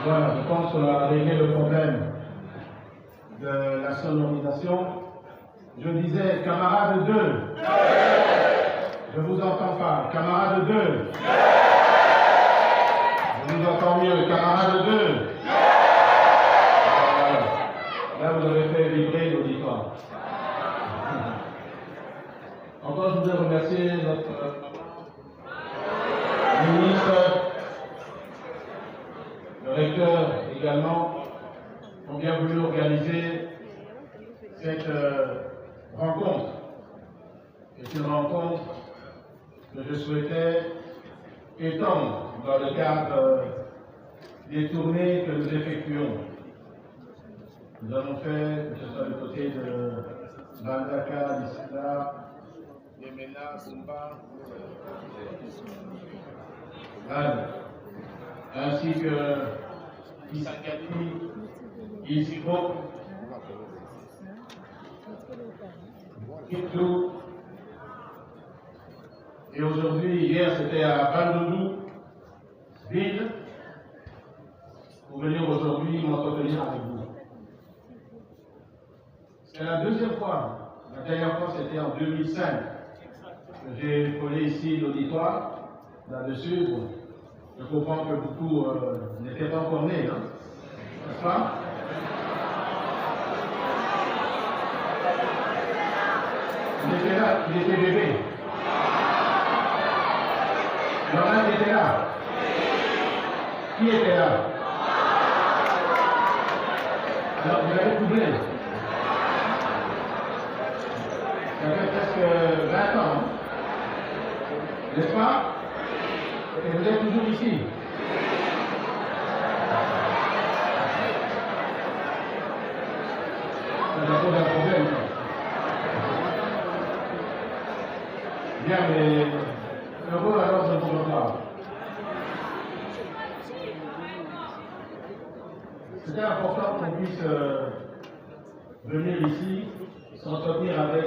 Voilà, je pense qu'on a réglé le problème de la sonorisation. Je disais, camarades 2. Je vous entends pas. Camarades 2. Je vous entends mieux. Camarades 2. Voilà. Là, vous avez fait vibrer l'auditoire. Encore, je voudrais remercier notre ministre, le recteur également, ont bien voulu organiser cette rencontre. C'est une rencontre que je souhaitais étendre dans le cadre des tournées que nous effectuons. Nous avons fait, que ce soit du côté de Bandaka, d'Isla, Yemena, Sumba, ainsi que Isakati, Isiko, Kitlou. Et aujourd'hui, hier, c'était à Bandundu, ville, pour venir aujourd'hui m'entretenir avec vous. C'est la deuxième fois. La dernière fois, c'était en 2005 que j'ai collé ici l'auditoire. Là-dessus, bon, je comprends que beaucoup n'étaient pas encore nés, hein, n'est-ce pas? Il était là, il était bébé. Il y en a qui étaient là. Qui était là? Alors, vous avez trouvé. Ça fait presque 20 ans, n'est-ce pas? Et vous êtes toujours ici. Ça pose un problème. Bien, mais heureux alors de vous revoir. C'était important qu'on puisse venir ici, s'entretenir avec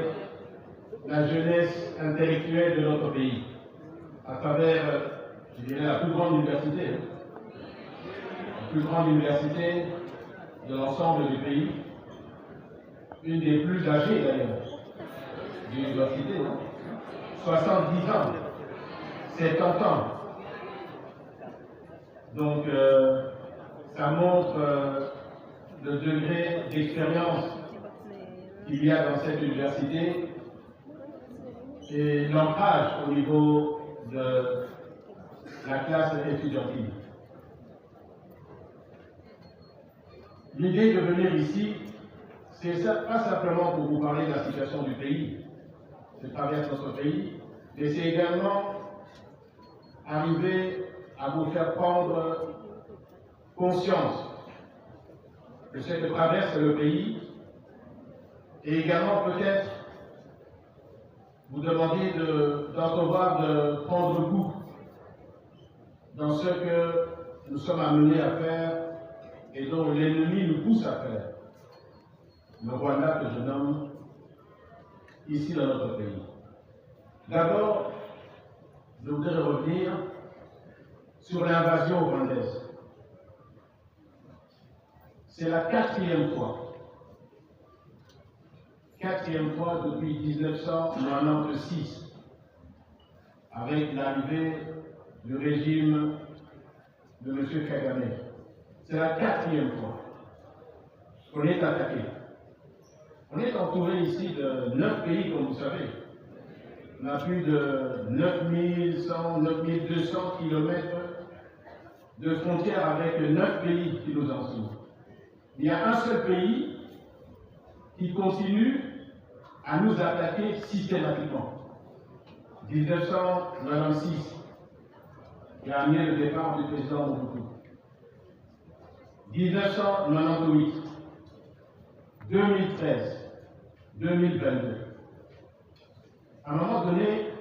la jeunesse intellectuelle de notre pays, à travers, je dirais, la plus grande université, la plus grande université de l'ensemble du pays, une des plus âgées d'ailleurs, de l'université, 70 ans, 70 ans. Donc, ça montre le degré d'expérience qu'il y a dans cette université et l'ancrage au niveau de la classe étudiantine. L'idée de venir ici, c'est pas simplement pour vous parler de la situation du pays, qui traverse notre pays, mais c'est également arriver à vous faire prendre conscience de ce que traverse le pays et également peut-être vous demander d'entrevoir, de prendre goût dans ce que nous sommes amenés à faire et dont l'ennemi nous pousse à faire. Le Rwanda que je nomme ici dans notre pays. D'abord, je voudrais revenir sur l'invasion rwandaise. C'est la quatrième fois depuis 1996, avec l'arrivée du régime de M. Kagame. C'est la quatrième fois qu'on est attaqué. On est entouré ici de 9 pays, comme vous savez. On a plus de 9100, 9200 km de frontières avec 9 pays qui nous entourent. Il y a un seul pays qui continue à nous attaquer systématiquement. 1996, qui a amené le départ du président Mobutu. 1998, 2013, 2022. À un moment donné,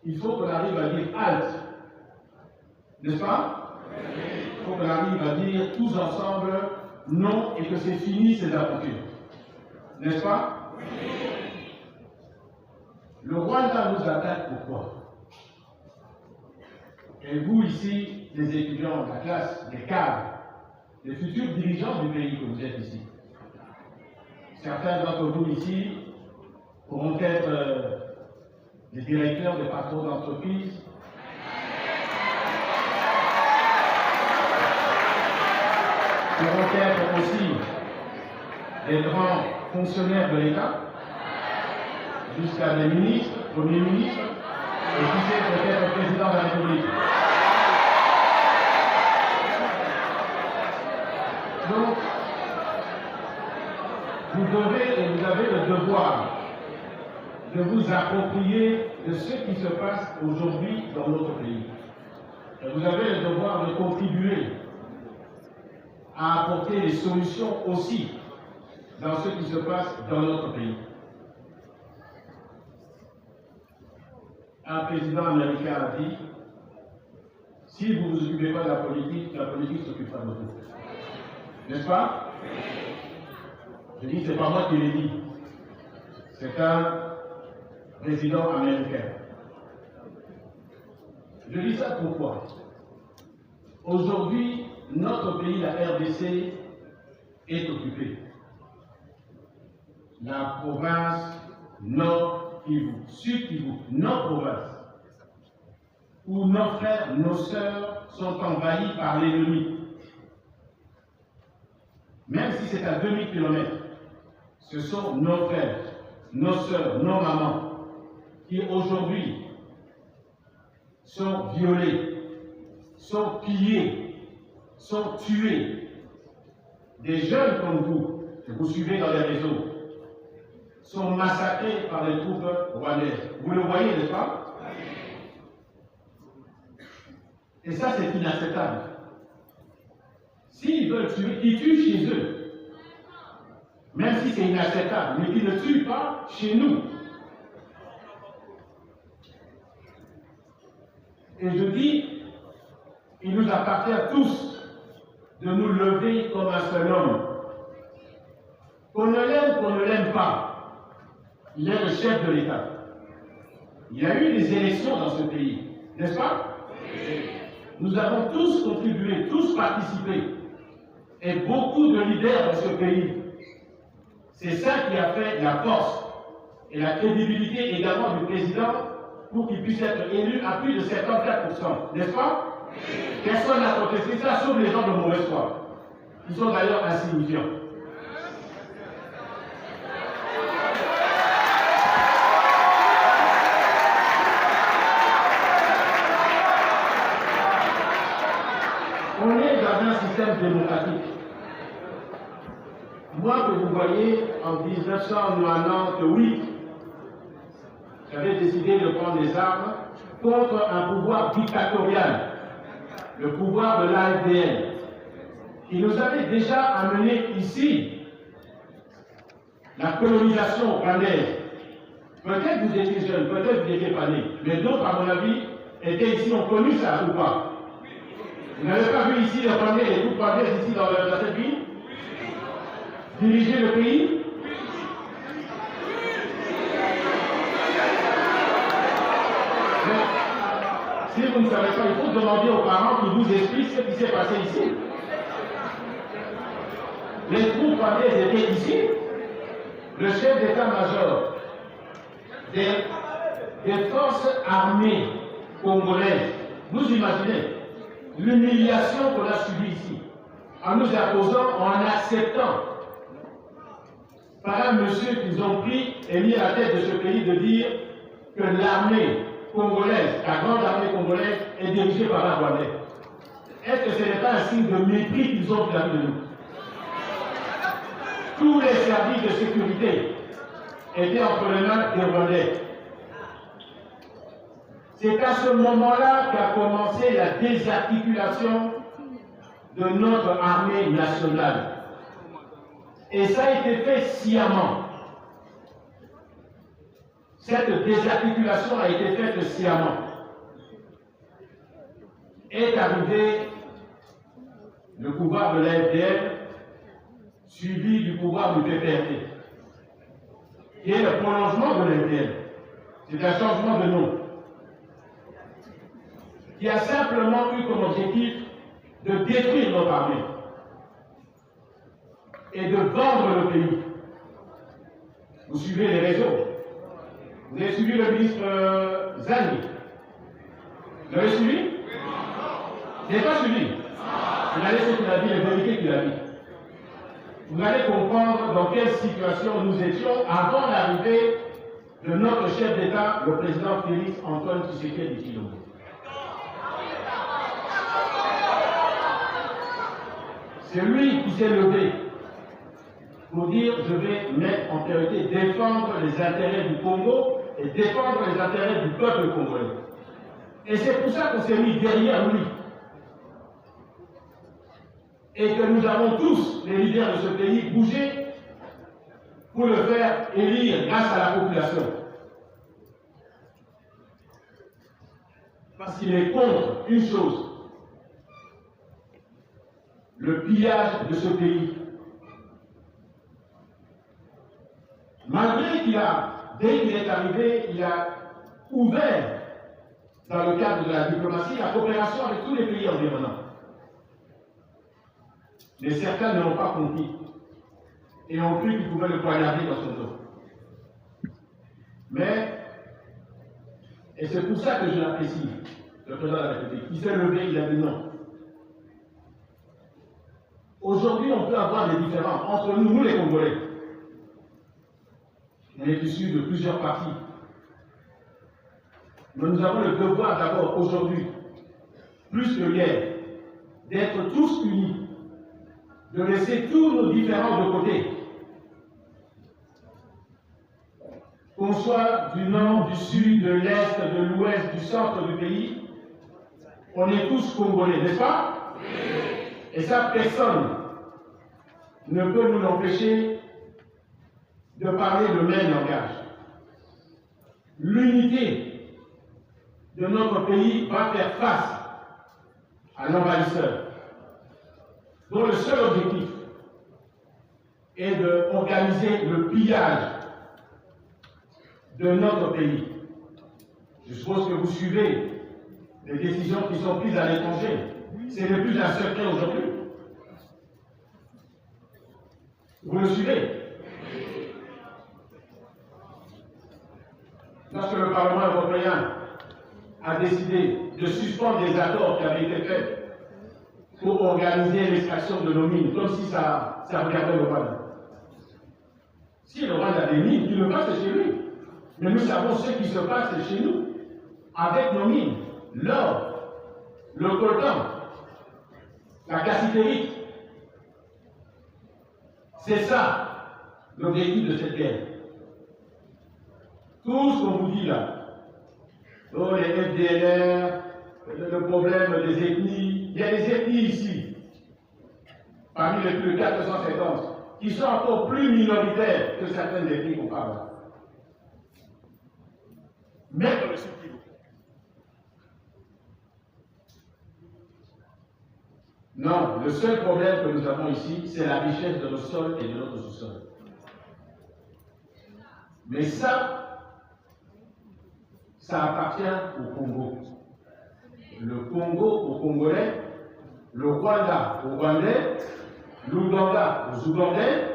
il faut qu'on arrive à dire halte. N'est-ce pas? Il faut qu'on arrive à dire tous ensemble non et que c'est fini ces aventures. N'est-ce pas? Le Rwanda nous attaque pourquoi? Et vous ici, les étudiants de la classe, les cadres, les futurs dirigeants du pays que vous êtes ici. Certains d'entre vous ici pourront être des directeurs, des patrons d'entreprise, pourront être aussi des grands fonctionnaires de l'État, jusqu'à des ministres, premiers ministres, et qui sait peut-être président de la République. Donc, vous devez et vous avez le devoir de vous approprier de ce qui se passe aujourd'hui dans notre pays. Et vous avez le devoir de contribuer à apporter des solutions aussi dans ce qui se passe dans notre pays. Un président américain a dit, si vous ne vous occupez pas de la politique s'occupera de vous. N'est-ce pas? Je dis, c'est pas moi qui l'ai dit. C'est un président américain. Je dis ça pourquoi? Aujourd'hui, notre pays, la RDC, est occupée. La province Nord Kivu, Sud Kivu, nos provinces, où nos frères, nos sœurs sont envahis par l'ennemi. Même si c'est à 2000 km, ce sont nos frères, nos sœurs, nos mamans, qui aujourd'hui sont violés, sont pillés, sont tués. Des jeunes comme vous, que vous suivez dans les réseaux, sont massacrés par les troupes rwandaises. Vous le voyez, n'est-ce pas? Et ça, c'est inacceptable. S'ils veulent tuer, ils tuent chez eux. Même si c'est inacceptable, mais qu'ils ne tuent pas chez nous. Et je dis, il nous appartient à tous de nous lever comme un seul homme. Qu'on ne l'aime, qu'on ne l'aime pas, il est le chef de l'État. Il y a eu des élections dans ce pays, n'est-ce pas? Nous avons tous contribué, tous participé, et beaucoup de leaders dans ce pays. C'est ça qui a fait la force et la crédibilité également du président pour qu'il puisse être élu à plus de 74%, n'est-ce pas? Personne n'a contesté ça, sauf les gens de mauvaise foi, qui sont d'ailleurs insignifiants. On est dans un système démocratique. Moi que vous voyez, en 1998, j'avais décidé de prendre les armes contre un pouvoir dictatorial, le pouvoir de l'AFDL, qui nous avait déjà amené ici la colonisation rwandaise. Peut-être vous étiez jeune, peut-être vous n'étiez pas né, mais d'autres, à mon avis, étaient ici, ont connu ça ou pas. Vous n'avez pas vu ici les Rwandais, les troupes rwandaises ici dans cette ville diriger le pays? Si vous ne savez pas, il faut demander aux parents qui vous expliquent ce qui s'est passé ici. Les troupes rwandaises étaient ici. Le chef d'état-major des forces armées congolaises, vous imaginez l'humiliation qu'on a subie ici, en nous imposant, en acceptant par un monsieur qu'ils ont pris et mis à la tête de ce pays de dire que l'armée congolaise, la grande armée congolaise, est dirigée par un Rwandais. Est-ce que ce n'est pas un signe de mépris qu'ils ont vis-à-vis de nous? Tous les services de sécurité étaient entre les mains des Rwandais. C'est à ce moment-là qu'a commencé la désarticulation de notre armée nationale. Et ça a été fait sciemment. Cette désarticulation a été faite sciemment. Est arrivé le pouvoir de l'AFDL, suivi du pouvoir du PPRD, qui est le prolongement de l'AFDL. C'est un changement de nom. qui a simplement eu comme objectif de détruire notre armée et de vendre le pays. Vous suivez les réseaux. Vous avez suivi le ministre Zani. Vous l'avez suivi? Je n'ai pas suivi. Regardez ce qu'il a dit, les vérités qu'il a dit. Vous allez comprendre dans quelle situation nous étions avant l'arrivée de notre chef d'État, le président Félix Antoine Tshisekedi Tshilombo. C'est lui qui s'est levé pour dire je vais mettre en priorité défendre les intérêts du Congo et défendre les intérêts du peuple congolais. Et c'est pour ça qu'on s'est mis derrière lui. Et que nous avons tous, les leaders de ce pays, bougé pour le faire élire grâce à la population. Parce qu'il est contre une chose, le pillage de ce pays. Malgré qu'il a, dès qu'il est arrivé, il a ouvert, dans le cadre de la diplomatie, la coopération avec tous les pays environnants. Mais certains ne l'ont pas compris et ont cru qu'ils pouvaient le poignarder dans son dos. Mais, et c'est pour ça que je l'apprécie, le président de la République, il s'est levé, il a dit non. Aujourd'hui, on peut avoir des différends entre nous, nous les Congolais. On est issus de plusieurs partis. Mais nous avons le devoir d'abord, aujourd'hui, plus que hier, d'être tous unis, de laisser tous nos différends de côté. Qu'on soit du nord, du sud, de l'est, de l'ouest, du centre du pays, on est tous Congolais, n'est-ce pas? Et ça, personne ne peut nous empêcher de parler le même langage. L'unité de notre pays va faire face à l'envahisseur, dont le seul objectif est d'organiser le pillage de notre pays. Je suppose que vous suivez les décisions qui sont prises à l'étranger. C'est le plus un secret aujourd'hui. Vous le suivez? Lorsque le Parlement européen a décidé de suspendre les accords qui avaient été faits pour organiser l'extraction de nos mines, comme si ça regardait le Rwanda. Si le Rwanda a des mines, qu'il le fasse chez lui. Mais nous savons ce qui se passe chez nous, avec nos mines, l'or, le coltan, la cassitérite. C'est ça l'objectif de cette guerre. Tout ce qu'on vous dit là, oh, les FDLR, le problème des ethnies, il y a des ethnies ici, parmi les plus de 450, qui sont encore plus minoritaires que certaines ethnies qu'on parle. Mettre le sous-titre. Non, le seul problème que nous avons ici, c'est la richesse de nos sols et de notre sous-sol. Mais ça appartient au Congo. Le Congo aux Congolais, le Rwanda aux Rwandais, l'Ouganda aux Ougandais,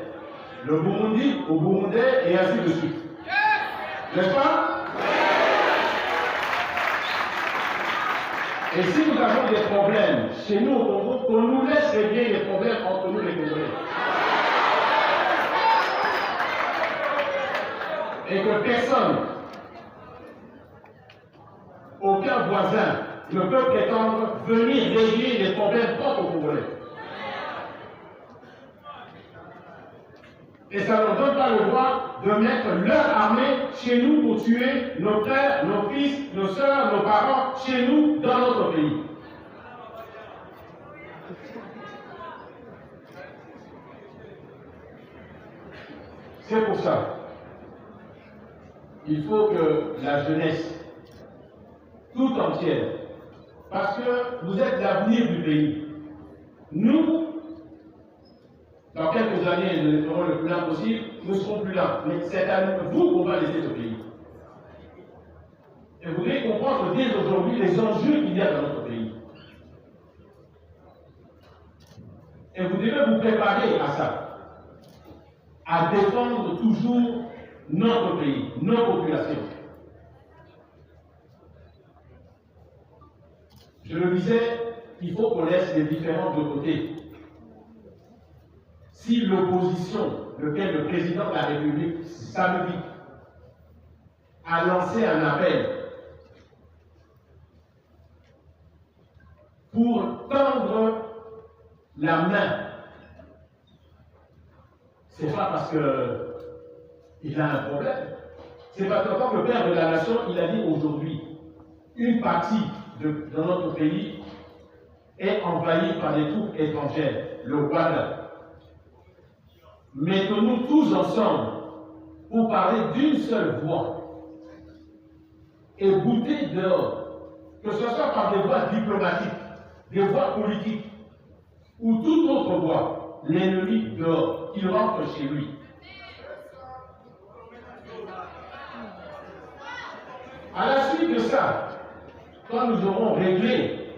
le Burundi aux Burundais, et ainsi de suite. N'est-ce pas? Et si nous avons des problèmes chez nous au Congo, qu'on nous laisse régler les problèmes entre nous les Congolais. Et que personne, aucun voisin ne peut prétendre venir régler les problèmes propres aux Congolais. Et ça ne donne pas le droit de mettre leur armée chez nous pour tuer nos frères, nos fils, nos sœurs, nos parents, chez nous, dans notre pays. C'est pour ça qu'il faut que la jeunesse, tout entière, parce que vous êtes l'avenir du pays. Nous, dans quelques années, nous ferons le plus là possible, nous ne serons plus là. Mais c'est à vous qu'on va laisser ce pays. Et vous devez comprendre dès aujourd'hui les enjeux qu'il y a dans notre pays. Et vous devez vous préparer à ça, à défendre toujours notre pays, nos populations. Je le disais, il faut qu'on laisse les différents de côté. Si l'opposition, lequel le président de la République, samedi, a lancé un appel pour tendre la main, c'est pas parce qu'il a un problème, c'est parce que comme le père de la nation, il a dit aujourd'hui, une partie de notre pays est envahie par des troupes étrangères, le Rwanda. Mettons-nous tous ensemble pour parler d'une seule voix et bouter dehors, que ce soit par des voies diplomatiques, des voies politiques ou toute autre voie, l'ennemi dehors, qu'il rentre chez lui. À la suite de ça, quand nous aurons réglé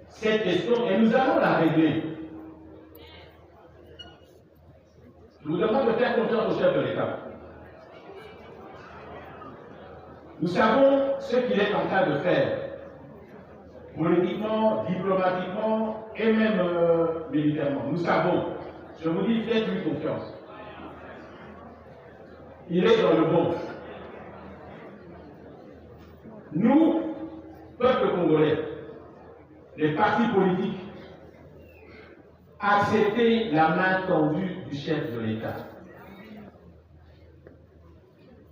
cette question, et nous allons la régler, je vous demande de faire confiance au chef de l'État. Nous savons ce qu'il est en train de faire, politiquement, diplomatiquement et même militairement. Nous savons. Je vous dis, faites-lui confiance. Il est dans le bon. Nous, peuple congolais, les partis politiques, acceptez la main tendue du chef de l'État.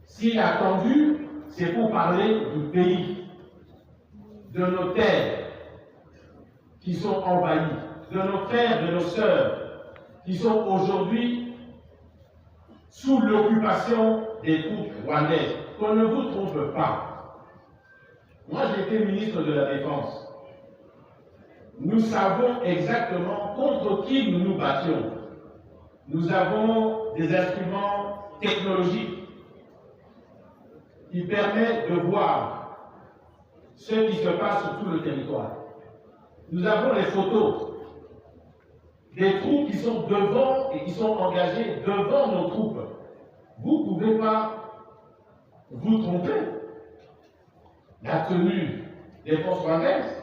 S'il a tendu, c'est pour parler du pays, de nos terres qui sont envahies, de nos frères, de nos sœurs qui sont aujourd'hui sous l'occupation des troupes rwandaises. Qu'on ne vous trompe pas. Moi, j'ai été ministre de la Défense. Nous savons exactement contre qui nous nous battions. Nous avons des instruments technologiques qui permettent de voir ce qui se passe sur tout le territoire. Nous avons les photos des troupes qui sont devant et qui sont engagées devant nos troupes. Vous ne pouvez pas vous tromper. La tenue des forces rwandaises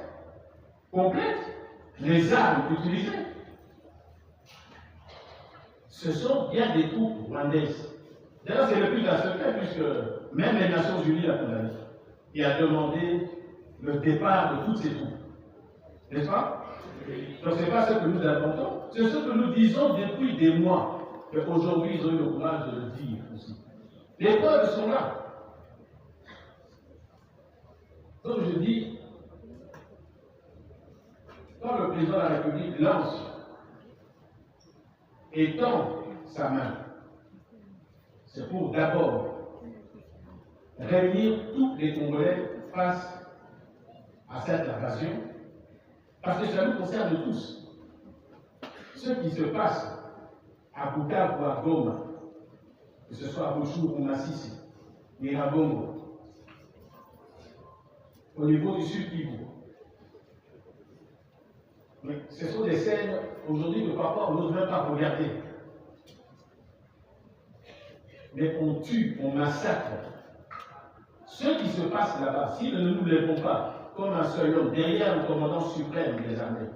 complète, les armes utilisées, ce sont bien des troupes rwandaises. D'ailleurs, c'est le plus d'un secret, puisque même les Nations Unies l'ont condamné et a demandé le départ de toutes ces troupes. N'est-ce pas? Donc, ce n'est pas ce que nous inventons, c'est ce que nous disons depuis des mois. Et aujourd'hui, ils ont eu le courage de le dire aussi. Les preuves sont là. Donc, je dis, quand le président de la République lance et tend sa main, c'est pour d'abord réunir tous les Congolais face à cette invasion, parce que ça nous concerne tous. Ce qui se passe à Bukavu ou à Goma, que ce soit à Bushuru ou Masisi, Nyiragongo, au niveau du Sud Kivu. Mais ce sont des scènes aujourd'hui que parfois on n'ose même pas regarder. Mais on tue, on massacre. Ce qui se passe là-bas, si nous ne nous lèvons pas comme un seul homme derrière le commandant suprême des armées,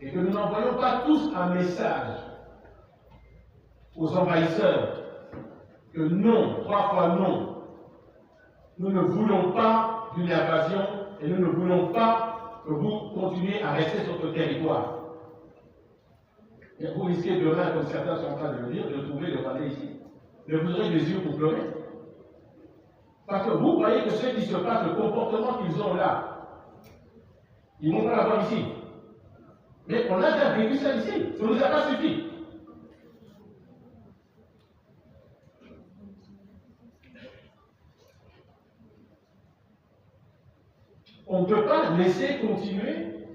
et que nous n'envoyons pas tous un message aux envahisseurs que non, 3 fois non, nous ne voulons pas d'une invasion et nous ne voulons pas que vous continuiez à rester sur notre territoire. Et vous risquez demain, comme certains sont en train de le dire, de trouver le Rwandais ici. Mais vous aurez des yeux pour pleurer. Parce que vous voyez que ce qui se passe, le comportement qu'ils ont là, ils ne vont pas l'avoir ici. Mais on a déjà vécu ça ici. Ça ne nous a pas suffi. On ne peut pas laisser continuer,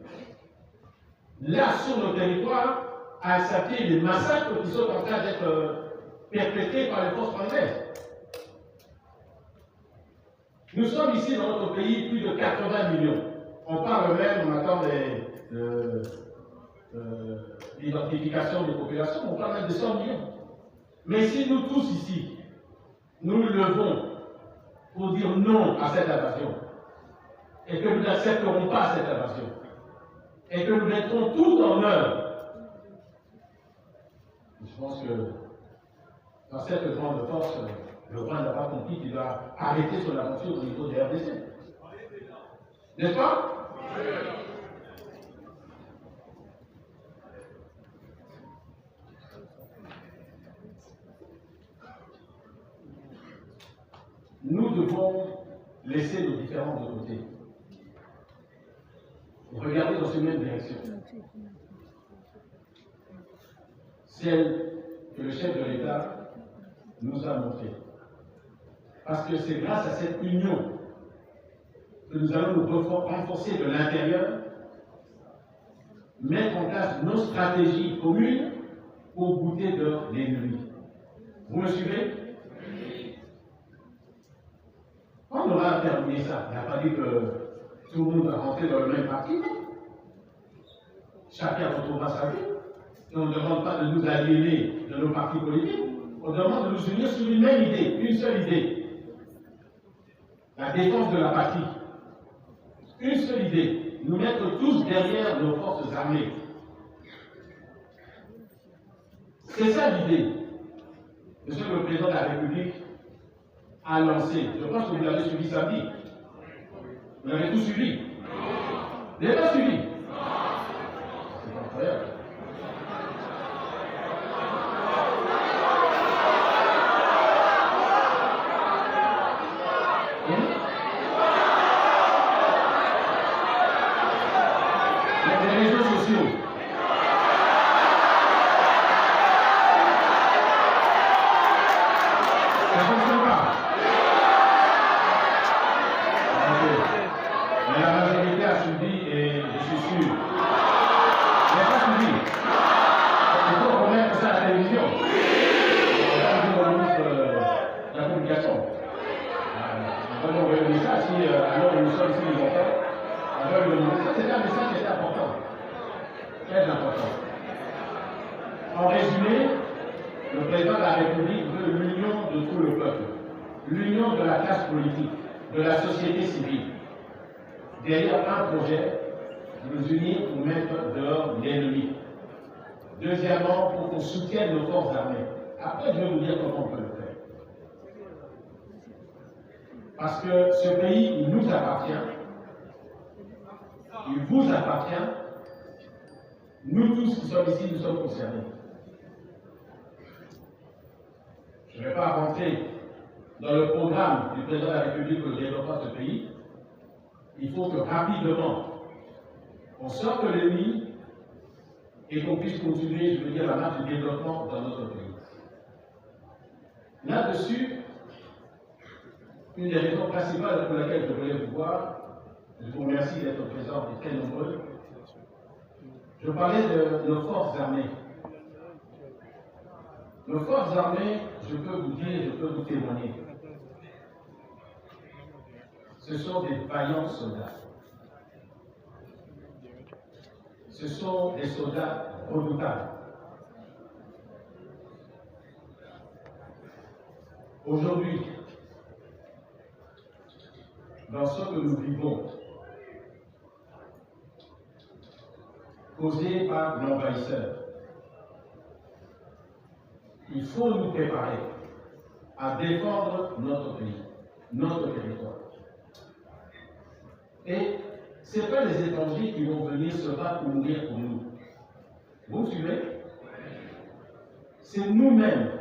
là, sur nos territoires, à accepter les massacres qui sont en train d'être perpétrés par les forces rwandaises. Nous sommes ici dans notre pays plus de 80 millions. On parle même, on attend l'identification des populations, on parle même de 100 millions. Mais si nous tous ici, nous nous levons pour dire non à cette invasion, et que nous n'accepterons pas cette invasion, et que nous mettrons tout en œuvre, je pense que dans cette grande force, le roi n'a pas compris qu'il va arrêter son aventure au niveau des RDC. N'est-ce pas? Nous devons laisser nos différends de côté. Regardez dans cette même direction. Celle que le chef de l'État nous a montrée. Parce que c'est grâce à cette union que nous allons nous renforcer de l'intérieur, mettre en place nos stratégies communes pour goûter de l'ennemi. Vous me suivez? On aura terminé ça. Il n'a pas dit que tout le monde va rentrer dans le même parti. Chacun retrouvera sa vie. Et on ne demande pas de nous aliéner de nos partis politiques. On demande de nous unir sur une même idée, une seule idée. La défense de la patrie. Une seule idée. Nous mettre tous derrière nos forces armées. C'est ça l'idée. Monsieur le Président de la République a lancé. Je pense que vous l'avez suivi samedi. Vous l'avez tout suivi. Vous n'avez pas suivi. C'est incroyable. Les réseaux sociaux. Ça ne fonctionne pas. Mais la majorité a suivi et je suis sûr. Elle n'a pas suivi. Il faut remettre ça à la télévision. On va dire au ministre de la communication. On va envoyer ça si alors nous sommes ici les enfants. Ça, c'est un message qui est important. Très important. En résumé, le président de la République veut l'union de tout le peuple, l'union de la classe politique, de la société civile. Derrière un projet, nous unir pour mettre dehors l'ennemi. Deuxièmement, pour qu'on soutienne nos forces armées. Après, je vais vous dire comment on peut le faire. Parce que ce pays, il nous appartient. Il vous appartient. Nous tous qui sommes ici, nous sommes concernés. Je ne vais pas rentrer dans le programme du président de la République pour le développement de ce pays. Il faut que rapidement, on sorte de l'ennemi et qu'on puisse continuer, je veux dire, la marche du développement dans notre pays. Là-dessus, une des raisons principales pour laquelle je voulais vous voir, je vous remercie d'être présents et très nombreux. Je parlais de nos forces armées. Nos forces armées, je peux vous dire, je peux vous témoigner. Ce sont des vaillants soldats. Ce sont des soldats redoutables. Aujourd'hui, dans ce que nous vivons, causé par l'envahisseur, il faut nous préparer à défendre notre pays, notre territoire. Et ce n'est pas les étrangers qui vont venir se battre ou mourir pour nous. Vous me suivez? C'est nous-mêmes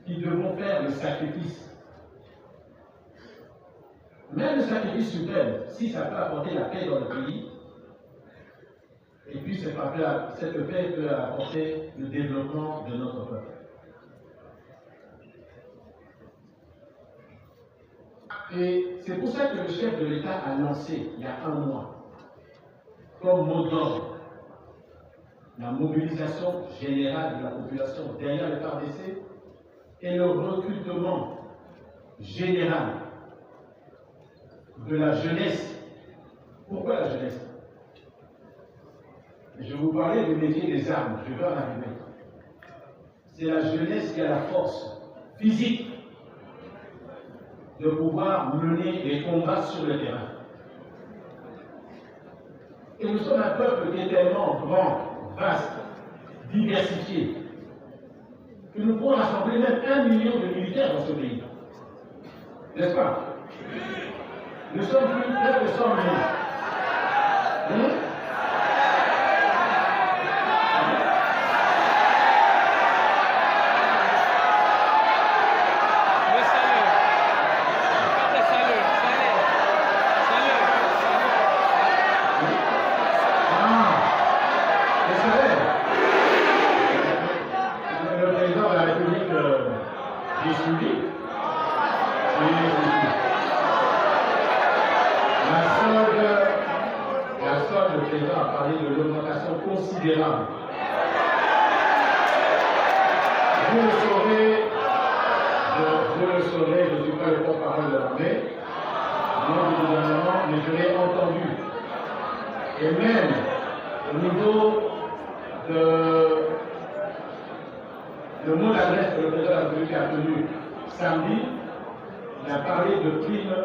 qui devons faire le sacrifice. Même le sacrifice suprême, si ça peut apporter la paix dans le pays, et puis cette paix peut apporter le développement de notre peuple. Et c'est pour ça que le chef de l'État a lancé, il y a un mois, comme mot d'ordre, la mobilisation générale de la population derrière le FARDC et le recrutement général de la jeunesse. Pourquoi la jeunesse? Je vais vous parler du métier des armes, je vais en arriver. C'est la jeunesse qui a la force physique de pouvoir mener les combats sur le terrain. Et nous sommes un peuple qui est tellement grand, vaste, diversifié, que nous pouvons rassembler même 1 million de militaires dans ce pays. N'est-ce pas? Nous sommes plus près de 100 millions. Considérable. Vous le saurez, je ne suis pas le porte-parole de l'armée, non du gouvernement, mais je l'ai entendu. Et même au niveau de le mot d'adresse que le président de la République a tenu samedi, il a parlé de primes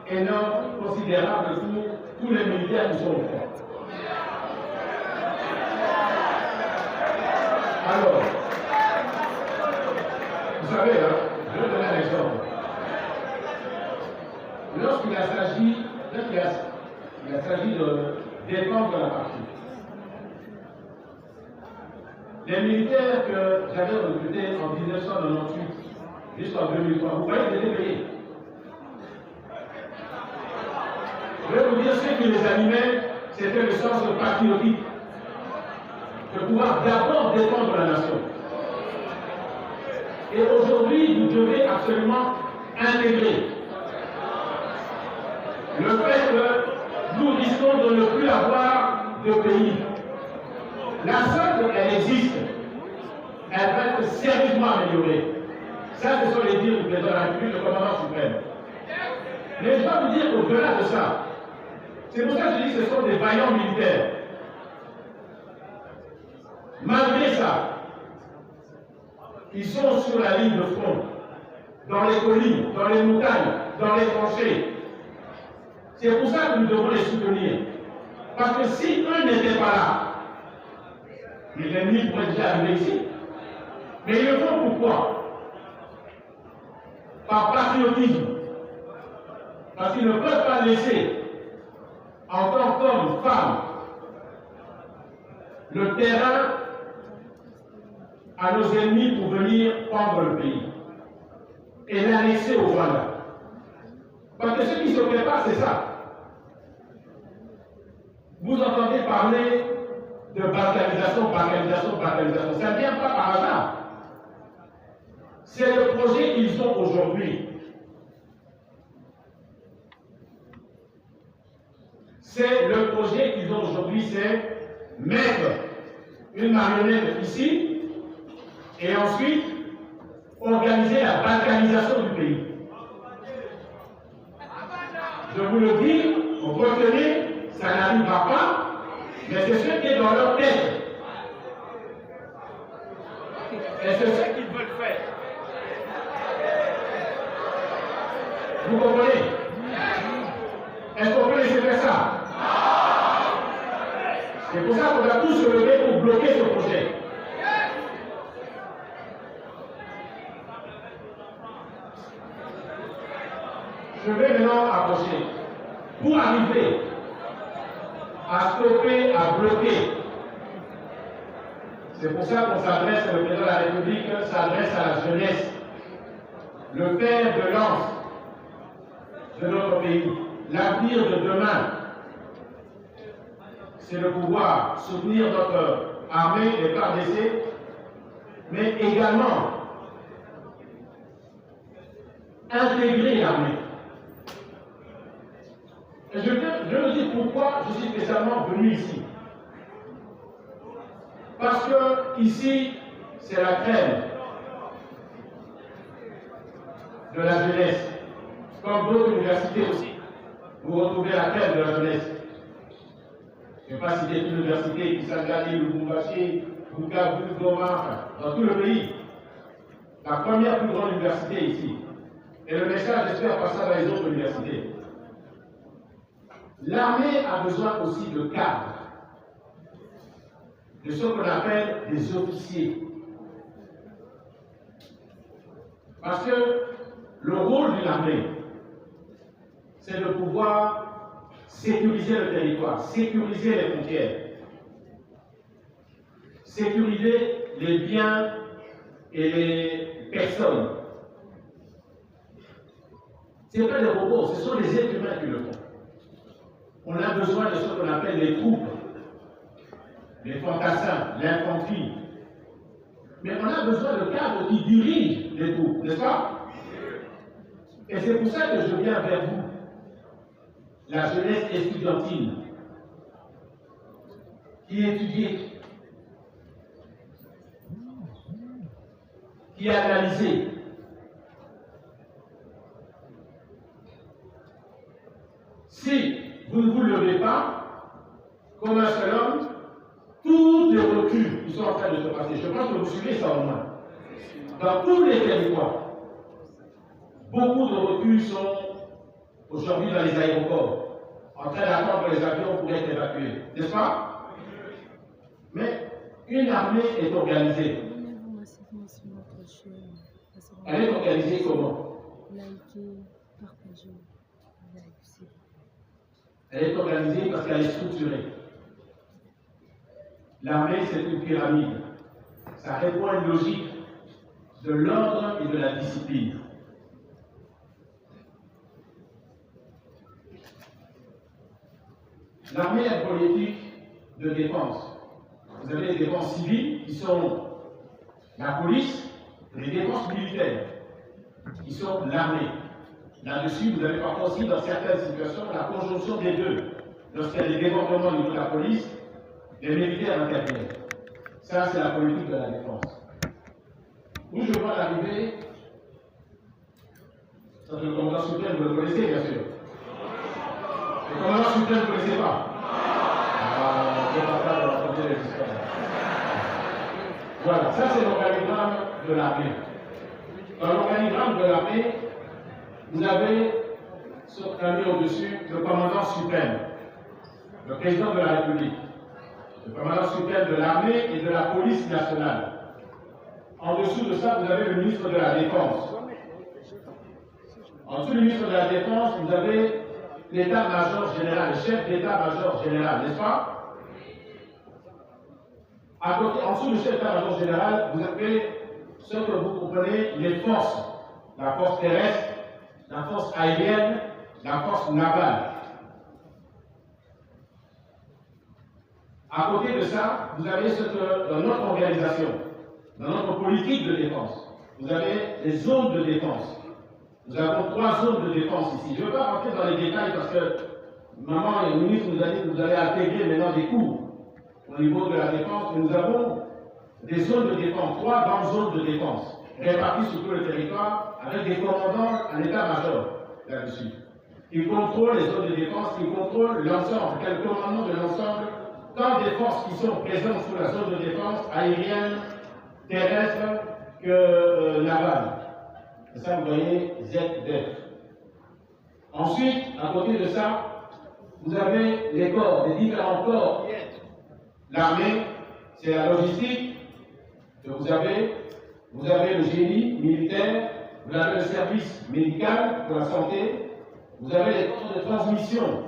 énormes, considérables pour tous les militaires qui sont au front. Alors, vous savez, je vais donner un exemple. Lorsqu'il a s'agi de défendre la patrie, les militaires que j'avais recrutés en 1998 jusqu'en 2003, vous voyez, ils étaient payés. Je vais vous dire, ce qui les animait, c'était le sens patriotique. De pouvoir d'abord défendre la nation. Et aujourd'hui, vous devez absolument intégrer le fait que nous risquons de ne plus avoir de pays. La solde, elle existe. Elle va être sérieusement améliorée. Ça, ce sont les dires du président de la République, le commandant suprême. Mais je dois vous dire qu'au-delà de ça, c'est pour ça que je dis que ce sont des vaillants militaires. Malgré ça, ils sont sur la ligne de front, dans les collines, dans les montagnes, dans les tranchées. C'est pour ça que nous devons les soutenir. Parce que si eux n'étaient pas là, les ennemis pourraient déjà arriver ici. Mais ils le font pourquoi? Par patriotisme. Parce qu'ils ne peuvent pas laisser, en tant qu'hommes, femmes, le terrain à nos ennemis pour venir prendre le pays et l'annexer au Rwanda. Parce que ce qui se prépare, c'est ça. Vous entendez parler de balkanisation. Ça ne vient pas par hasard. C'est le projet qu'ils ont aujourd'hui. C'est le projet qu'ils ont aujourd'hui, c'est mettre une marionnette ici, et ensuite, organiser la balkanisation du pays. Je vous le dis, retenez, ça n'arrivera pas, mais c'est ce qui est dans leur tête. Et c'est ce qu'ils veulent faire. Vous comprenez? Est-ce qu'on peut laisser faire ça? C'est pour ça qu'on a tous se lever pour bloquer ce projet. Je vais maintenant approcher. Pour arriver à stopper, à bloquer, c'est pour ça qu'on s'adresse, le président de la République s'adresse à la jeunesse, le fer de lance de notre pays, l'avenir de demain. C'est de pouvoir soutenir notre armée et FARDC, mais également intégrer l'armée. Et je me dis pourquoi je suis spécialement venu ici. Parce que ici, c'est la crème de la jeunesse, comme d'autres universités aussi. vous retrouvez la crème de la jeunesse. Je ne vais pas citer toute l'université, Kisangani, Lubumbashi, Bukavu, Goma, dans tout le pays. La première plus grande université ici. Et le message, j'espère, passera dans les autres universités. L'armée a besoin aussi de cadres, de ce qu'on appelle des officiers. Parce que le rôle d'une armée, c'est de pouvoir sécuriser le territoire, sécuriser les frontières, sécuriser les biens et les personnes. Ce n'est pas des robots, ce sont les êtres humains qui le font. On a besoin de ce qu'on appelle les troupes, les fantassins, l'infanterie. Mais on a besoin de cadres qui dirigent les troupes, n'est-ce pas? Et c'est pour ça que je viens vers vous, la jeunesse estudiantine, qui étudie, qui a analysé. Si vous ne vous levez pas, comme un seul homme, tous les reculs qui sont en train de se passer, je pense que vous suivez ça au moins, dans tous les territoires, beaucoup de reculs sont aujourd'hui dans les aéroports, en train d'attendre les avions pour être évacués, n'est-ce pas? Mais une armée est organisée. Elle est organisée comment? Elle est organisée parce qu'elle est structurée. L'armée, c'est une pyramide. Ça répond à une logique de l'ordre et de la discipline. L'armée a une politique de défense. Vous avez les défenses civiles qui sont la police, et les défenses militaires qui sont l'armée. Là-dessus, vous avez parfois aussi, dans certaines situations, la conjonction des deux. Lorsqu'il y a des débordements au niveau de la police, les militaires interviennent. Ça, c'est la politique de la défense. Où je vois l'arrivée, ça, le commandant suprême, vous le connaissez, bien sûr. Le commandant suprême, vous ne le connaissez pas. Voilà, ça, c'est l'organigramme de l'armée. Dans l'organigramme de l'armée, vous avez sur un mur au-dessus le commandant suprême, le président de la République, le commandant suprême de l'armée et de la police nationale. En dessous de ça, vous avez le ministre de la Défense. En dessous du ministre de la Défense, vous avez l'état-major général, le chef d'état-major général, n'est-ce pas? À côté, en dessous du chef d'état-major général, vous avez ce que vous comprenez, les forces, la force terrestre, la force aérienne, la force navale. À côté de ça, vous avez ce que, dans notre organisation, dans notre politique de défense, vous avez les zones de défense. Nous avons 3 zones de défense ici. Je ne veux pas rentrer dans les détails parce que maman et le ministre nous a dit que vous allez intégrer maintenant des cours au niveau de la défense. Mais nous avons des zones de défense, 3 grandes zones de défense, réparties sur tout le territoire, avec des commandants en état-major là-dessus. Ils contrôlent les zones de défense, ils contrôlent l'ensemble, quel commandement de l'ensemble, tant des forces qui sont présentes sur la zone de défense, aérienne, terrestre, que navale. Et ça, vous voyez, ZDF. Ensuite, à côté de ça, vous avez les corps, les différents corps. L'armée, c'est la logistique que vous avez. Vous avez le génie militaire, vous avez le service médical pour la santé, vous avez les corps de transmission.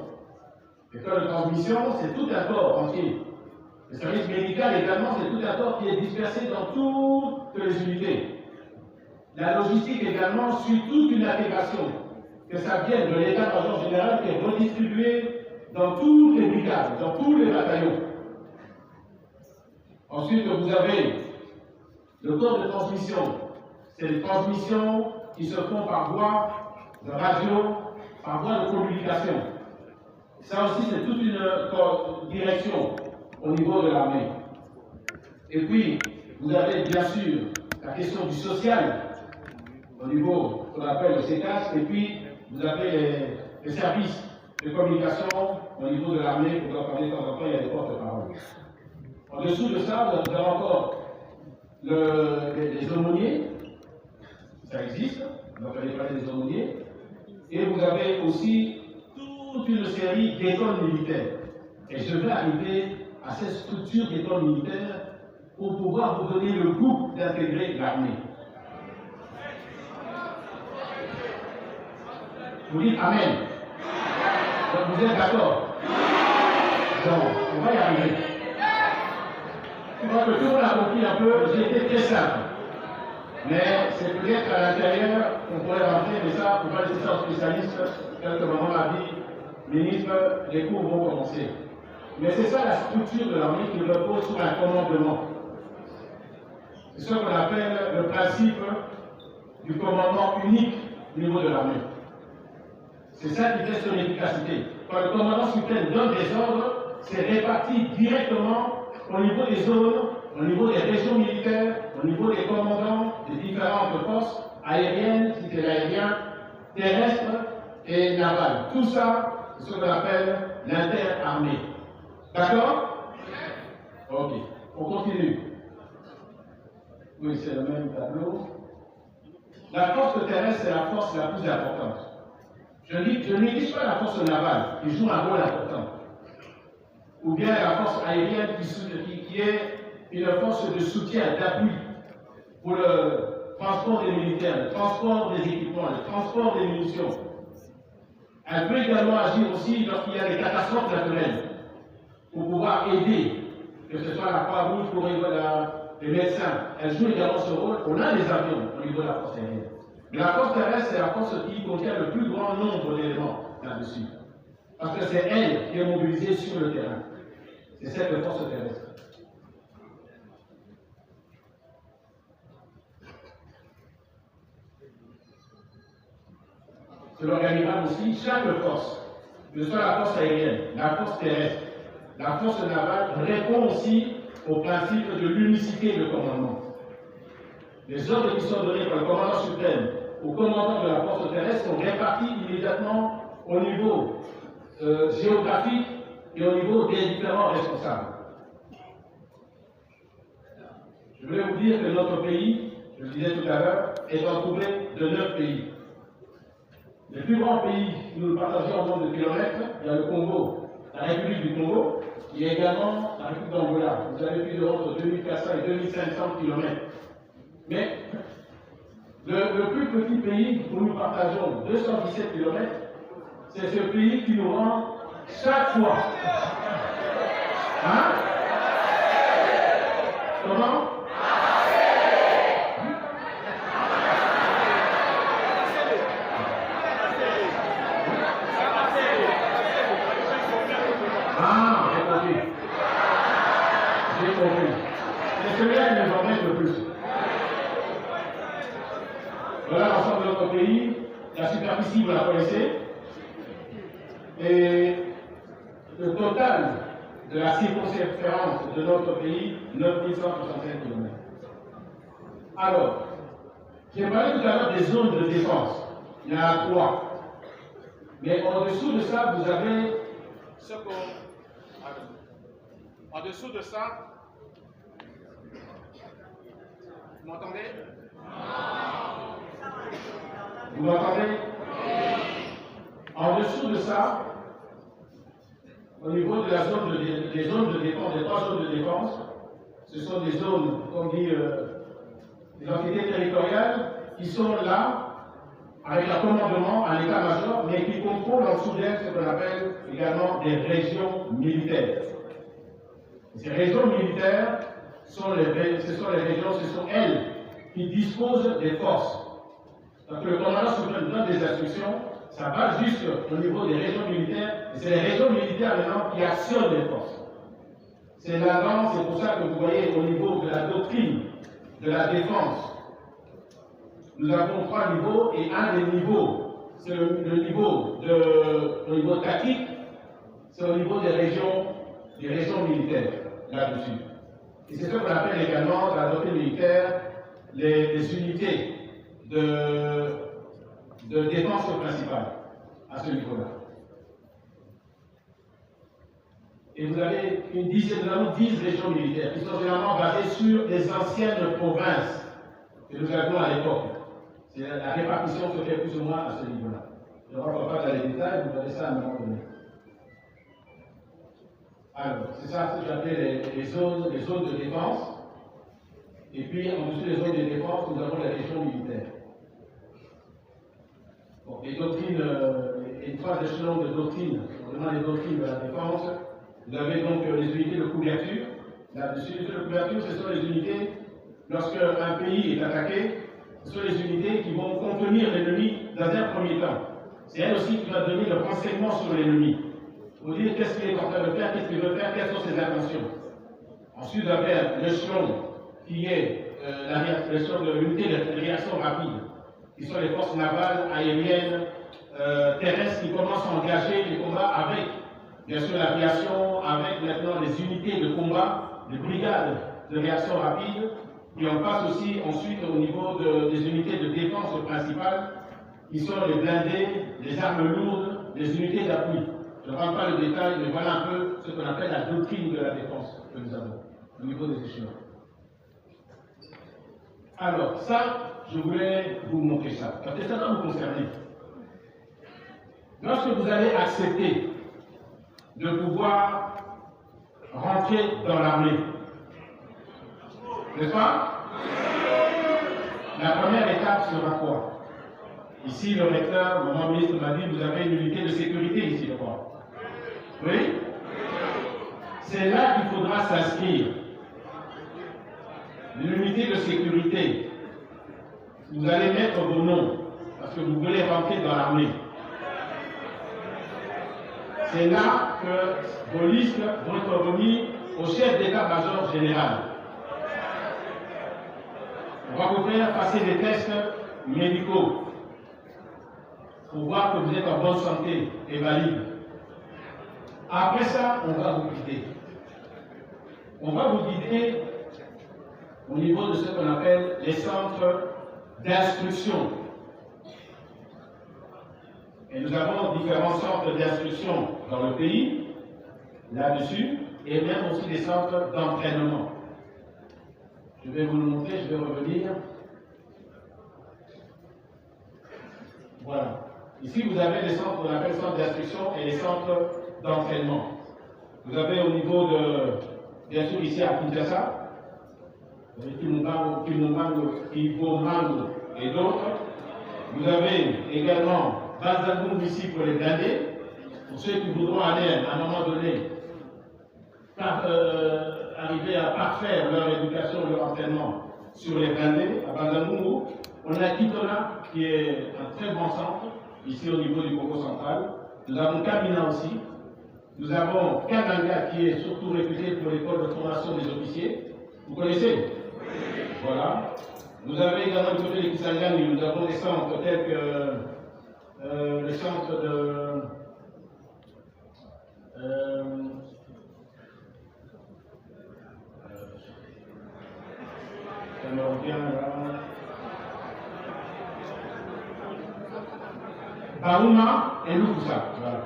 Les corps de transmission, c'est tout un corps entier. Le service médical également, c'est tout un corps qui est dispersé dans toutes les unités. La logistique également suit toute une intégration, que ça vienne de l'état-major général qui est redistribué dans toutes les brigades, dans tous les bataillons. Ensuite, vous avez le corps de transmission. C'est les transmissions qui se font par voie de radio, par voie de communication. Ça aussi, c'est toute une direction au niveau de l'armée. Et puis, vous avez bien sûr la question du social, au niveau qu'on appelle le CECAS, et puis vous avez les services de communication au niveau de l'armée, vous entendez de temps en temps, il y a des porte-paroles. En dessous de ça, vous avez encore les aumôniers, ça existe, vous entendez parler des aumôniers, et vous avez aussi toute une série d'écoles militaires. Et je vais arriver à cette structure d'écoles militaires pour pouvoir vous donner le goût d'intégrer l'armée. Vous dites Amen. Donc vous êtes d'accord? Donc, on va y arriver. Je crois que tout le monde a compris un peu, j'ai été très simple. Mais c'est peut-être à l'intérieur qu'on pourrait rentrer, mais ça, on va laisser ça aux spécialistes. Quelques moments m'a dit, ministre, les cours vont commencer. Mais c'est ça la structure de l'armée qui repose sur un commandement. C'est ce qu'on appelle le principe du commandement unique au niveau de l'armée. C'est ça qui fait son efficacité. Quand le commandant suprême donne des ordres, c'est réparti directement au niveau des zones, au niveau des régions militaires, au niveau des commandants des différentes forces aériennes, si c'est l'aérien, terrestre et naval. Tout ça, c'est ce qu'on appelle l'interarmée. D'accord? Ok. On continue. Oui, c'est le même tableau. La force terrestre, c'est la force la plus importante. Je ne néglige pas la force navale, qui joue un rôle important. Ou bien la force aérienne qui est une force de soutien, d'appui pour le transport des militaires, le transport des équipements, le transport des munitions. Elle peut également agir aussi lorsqu'il y a des catastrophes naturelles, pour pouvoir aider, que ce soit la Croix-Rouge, pour les médecins. Elle joue également ce rôle. On a des avions au niveau de la force aérienne. Mais la force terrestre, c'est la force qui contient le plus grand nombre d'éléments là-dessus. Parce que c'est elle qui est mobilisée sur le terrain. C'est cette force terrestre. C'est l'organigramme aussi, chaque force, que ce soit la force aérienne, la force terrestre, la force navale, répond aussi au principe de l'unicité de commandement. Les ordres qui sont donnés par le commandant suprême au commandant de la force terrestre sont répartis immédiatement au niveau géographique et au niveau des différents responsables. Je voulais vous dire que notre pays, je le disais tout à l'heure, est entouré de 9 pays. Les plus grands pays que nous partageons en nombre de kilomètres, il y a le Congo, la République du Congo, il y a également la République d'Angola. Vous avez plus de entre 2400 et 2500 kilomètres. Mais le plus petit pays où nous partageons 217 km, c'est ce pays qui nous rend chaque fois. Hein? Comment? Ah, j'ai compris. J'ai compris. C'est celui-là qui nous emmène le plus. Voilà l'ensemble de notre pays. La superficie, vous la connaissez. Et le total de la circonférence de notre pays, 9165 km. Alors, j'ai parlé tout à l'heure des zones de défense. Il y en a 3. Mais en dessous de ça, vous avez ce qu'on... En dessous de ça, vous m'entendez? Vous m'entendez? En dessous de ça, au niveau de la zone des zones de défense, des 3 zones de défense, ce sont des zones, comme dit, des entités territoriales qui sont là, avec un commandement, un état-major, mais qui contrôlent en dessous d'elles ce qu'on appelle également des régions militaires. Ces régions militaires, ce sont les régions, ce sont elles qui disposent des forces. Donc le commandant suprême donne des instructions, ça va juste au niveau des régions militaires, et c'est les régions militaires maintenant qui actionnent les forces. C'est là-dedans, c'est pour ça que vous voyez au niveau de la doctrine de la défense, nous avons 3 niveaux, et un des niveaux, c'est le niveau tactique, c'est au niveau des régions militaires, là-dessus. Et c'est ce qu'on appelle également, dans la doctrine militaire, les unités de défense principale, à ce niveau-là. et vous avez nous avons 10 régions militaires qui sont généralement basées sur les anciennes provinces que nous avions à l'époque. La répartition se fait plus ou moins à ce niveau-là. Je ne rentre pas dans les détails, vous verrez ça à un moment donné. Alors, c'est ça ce que j'appelle les zones de défense. Et puis, en-dessous des zones de défense, nous avons les régions militaires. Bon, les doctrines, les 3 échelons de doctrine, notamment les doctrines de la défense. Vous avez donc les unités de couverture. Là-dessus, les unités de couverture, ce sont les unités, lorsque un pays est attaqué, ce sont les unités qui vont contenir l'ennemi dans un premier temps. C'est elle aussi qui va donner le renseignement sur l'ennemi. Pour dire qu'est-ce qu'il est en train de faire, qu'est-ce qu'il veut faire, quelles sont ses intentions. Ensuite, vous avez l'échelon qui est l'échelon de l'unité de réaction rapide, qui sont les forces navales, aériennes, terrestres qui commencent à engager les combats avec, bien sûr, l'aviation, avec maintenant les unités de combat, les brigades de réaction rapide, et on passe aussi ensuite au niveau des unités de défense principales, qui sont les blindés, les armes lourdes, les unités d'appui. Je ne rentre pas le détail, mais voilà un peu ce qu'on appelle la doctrine de la défense que nous avons au niveau des échelons. Alors, ça, je voulais vous montrer ça, parce que ça va vous concerner. Lorsque vous allez accepter de pouvoir rentrer dans l'armée, n'est-ce pas? La première étape sera quoi? Ici, le recteur, mon ministre m'a dit, vous avez une unité de sécurité ici, je crois. Oui? C'est là qu'il faudra s'inscrire. L'unité de sécurité. Vous allez mettre vos noms, parce que vous voulez rentrer dans l'armée. C'est là que vos listes vont être remises au chef d'état-major général. On va vous faire passer des tests médicaux pour voir que vous êtes en bonne santé et valide. Après ça, on va vous guider. On va vous guider au niveau de ce qu'on appelle les centres d'instruction. Et nous avons différents centres d'instruction dans le pays, là-dessus, et même aussi des centres d'entraînement. Je vais vous le montrer, je vais revenir. Voilà. Ici, vous avez les centres qu'on appelle centres d'instruction et les centres d'entraînement. Vous avez au niveau de, bien sûr, ici à Kinshasa, Kibomango et d'autres. Vous avez également Banzangoum ici pour les blindés, pour ceux qui voudront aller à un moment donné arriver à parfaire leur éducation, leur entraînement sur les blindés à Banzangoum. On a Kitona qui est un très bon centre, ici au niveau du Congo central. Nous avons Kamina aussi. Nous avons Kananga qui est surtout réputé pour l'école de formation des officiers. Vous connaissez? Voilà. Nous avons également du côté de Kisangani, nous avons des centres tels que le centre de ça me revient là. Baouma et Lukusa. Voilà.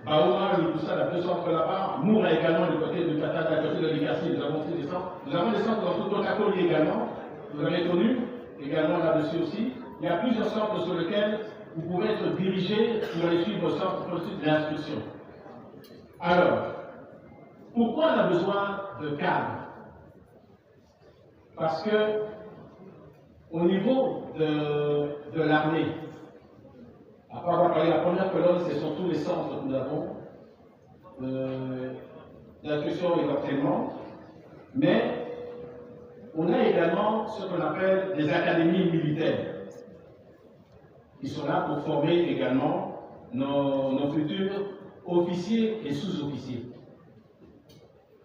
Baouma et Lukusa, la deux centres là-bas. Moura également du côté de Katata, du côté de l'Ikassi, nous avons aussi des centres. Nous avons des centres dans tout le Kakoli également. Vous avez connu également là-dessus aussi. Il y a plusieurs centres sur lesquels vous pouvez être dirigé pour aller suivre vos centres d'instruction. Alors, pourquoi on a besoin de cadres? Parce que au niveau de l'armée, après avoir parlé de la première colonne, ce sont tous les centres que nous avons d'instruction et d'entraînement, mais on a également ce qu'on appelle des académies militaires, qui sont là pour former également nos futurs officiers et sous-officiers.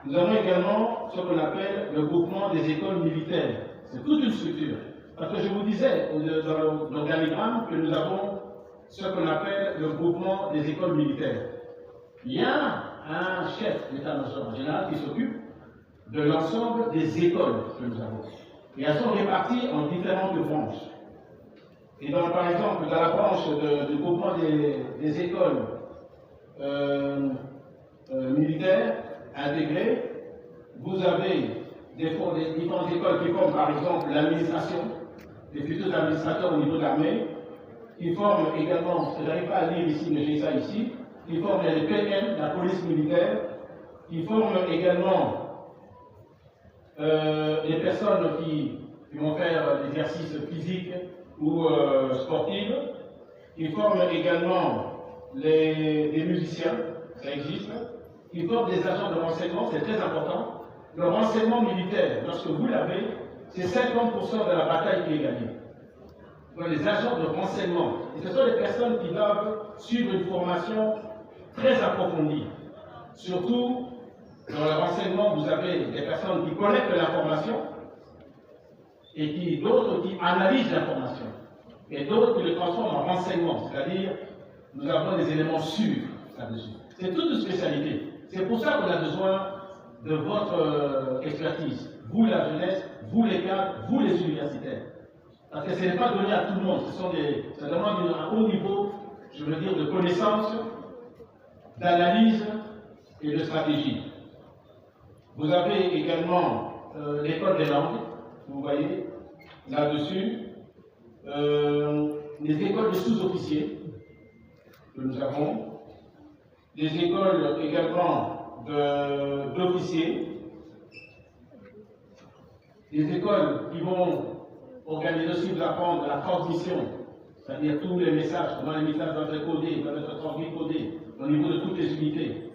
Nous avons également ce qu'on appelle le groupement des écoles militaires. C'est toute une structure. Parce que je vous disais dans l'organigramme que nous avons ce qu'on appelle le groupement des écoles militaires. Il y a un chef d'état-major général qui s'occupe de l'ensemble des écoles que nous avons. Et elles sont réparties en différentes branches. Et donc, par exemple, dans la branche du groupement des écoles militaire intégré. Vous avez différentes écoles qui forment par exemple l'administration, les futurs administrateurs au niveau de l'armée, qui forment également, je n'arrive pas à lire ici, mais j'ai ça ici, qui forment les PM, la police militaire, qui forment également les personnes qui vont faire l'exercice physique ou sportif, qui forment également les musiciens, ça existe, qui forment des agents de renseignement, c'est très important. Le renseignement militaire, lorsque vous l'avez, c'est 50% de la bataille qui est gagnée. Donc les agents de renseignement, et ce sont les personnes qui doivent suivre une formation très approfondie. Surtout, dans le renseignement, vous avez des personnes qui collectent l'information et d'autres qui analysent l'information et d'autres qui le transforment en renseignement, c'est-à-dire nous avons des éléments sûrs là-dessus. C'est toute une spécialité. C'est pour ça qu'on a besoin de votre expertise. Vous, la jeunesse, vous, les cadres, vous, les universitaires. Parce que ce n'est pas donné à tout le monde. Ça demande un haut niveau, je veux dire, de connaissances, d'analyse et de stratégie. Vous avez également l'école des langues, vous voyez, là-dessus. Les écoles de sous-officiers que nous avons. Les écoles également d'officiers. Les écoles qui vont organiser aussi, vous apprendre la transmission, c'est-à-dire tous les messages, comment les messages doivent être codés, doivent être transmis codés, au niveau de toutes les unités.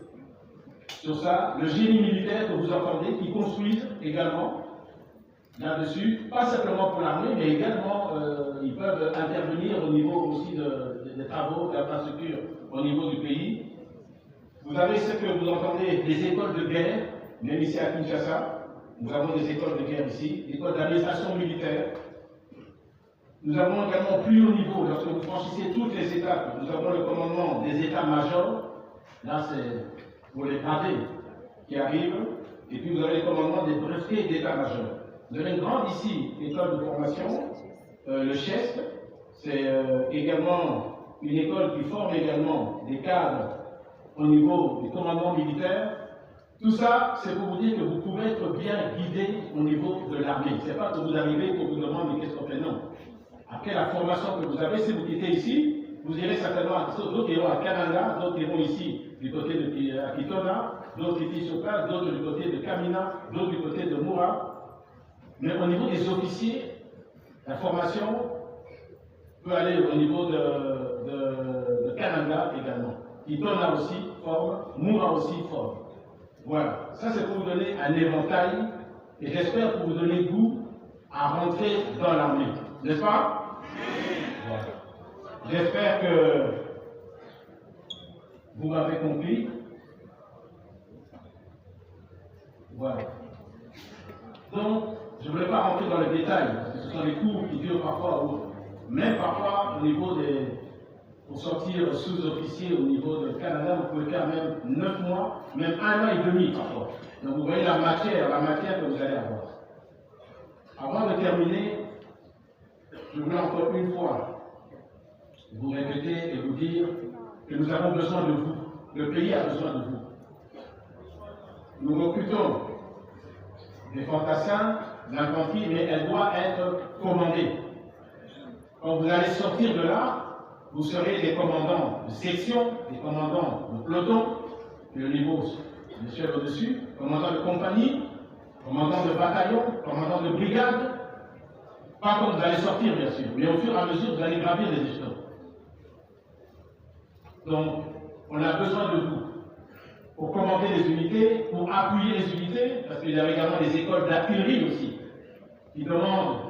Sur ça, le génie militaire que vous entendez, qui construisent également là-dessus, pas simplement pour l'armée, mais également ils peuvent intervenir au niveau aussi des travaux, de l'infrastructure au niveau du pays. Vous avez ce que vous entendez, des écoles de guerre, même ici à Kinshasa. Nous avons des écoles de guerre ici, des écoles d'administration militaire. Nous avons également plus haut niveau, lorsque vous franchissez toutes les étapes, nous avons le commandement des états-majors. Là, c'est pour les gradés qui arrivent. Et puis vous avez le commandement des brevetés d'état-major. Vous avez une grande ici école de formation, le CHEST. C'est également une école qui forme également des cadres au niveau du commandement militaire. Tout ça, c'est pour vous dire que vous pouvez être bien guidé au niveau de l'armée. Ce n'est pas que vous arrivez pour vous demander qu'est-ce qu'on fait, non. Après la formation que vous avez, si vous quittez ici, vous irez certainement, d'autres iront à Kananga, d'autres iront ici du côté de Akitona, d'autres ici sur place, d'autres du côté de Kamina, d'autres du côté de Moura. Mais au niveau des officiers, la formation peut aller au niveau de Kananga également. Itona aussi forme, Moura aussi forme. Voilà, ça c'est pour vous donner un éventail et j'espère pour vous donner goût à rentrer dans l'armée. N'est-ce pas? Voilà. J'espère que vous m'avez compris. Voilà. Donc, je ne voulais pas rentrer dans les détails, parce que ce sont des cours qui durent parfois, même parfois au niveau des... Pour sortir sous-officier au niveau de Canada, vous pouvez faire même 9 mois, même 1 an et demi parfois. Donc vous voyez la matière que vous allez avoir. Avant de terminer, je voulais encore une fois vous répéter et vous dire que nous avons besoin de vous. Le pays a besoin de vous. Nous recrutons des fantassins, l'infanterie, mais elle doit être commandée. Quand vous allez sortir de là, vous serez des commandants de section, des commandants de peloton, le niveau le chef au-dessus, commandant de compagnie, commandant de bataillon, commandant de brigade. Pas quand vous allez sortir, bien sûr, mais au fur et à mesure, vous allez gravir les échelons. Donc, on a besoin de vous pour commander les unités, pour appuyer les unités, parce qu'il y a également des écoles d'artillerie aussi, qui demandent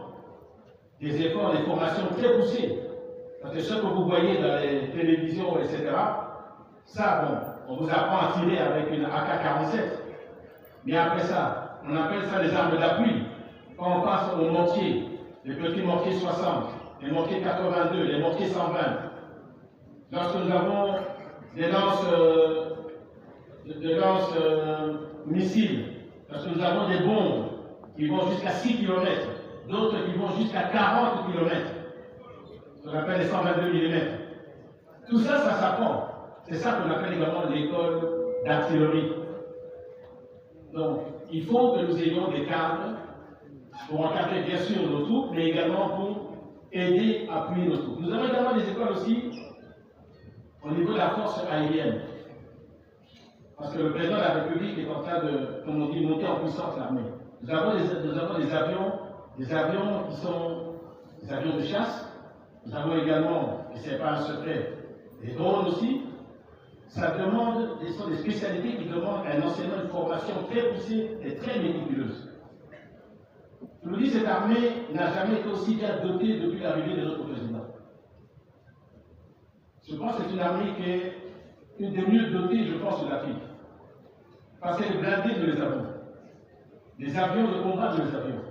des efforts, des formations très poussées. Parce que ce que vous voyez dans les télévisions, etc., ça, bon, on vous apprend à tirer avec une AK-47. Mais après ça, on appelle ça les armes d'appui. Quand on passe aux mortiers, les petits mortiers 60, les mortiers 82, les mortiers 120, lorsque nous avons des lances missiles, lorsque nous avons des bombes qui vont jusqu'à 6 km, d'autres qui vont jusqu'à 40 km, ce qu'on appelle les 122 mm. Tout ça, ça s'apprend. C'est ça qu'on appelle également l'école d'artillerie. Donc, il faut que nous ayons des cadres pour encadrer bien sûr nos troupes, mais également pour aider, appuyer nos troupes. Nous avons également des écoles aussi au niveau de la force aérienne. Parce que le président de la République est en train de, comme on dit, monter en puissance l'armée. Nous avons des avions qui sont des avions de chasse. Nous avons également, et ce n'est pas un secret, des drones aussi. Ça demande, ce sont des spécialités qui demandent un enseignement, une formation très poussée et très méticuleuse. Je vous dis, cette armée n'a jamais été aussi bien dotée depuis l'arrivée de notre président. Je pense que c'est une armée qui est une des mieux dotées, je pense, de l'Afrique. Parce que les blindés, nous les avons. Les avions de combat, nous les avons.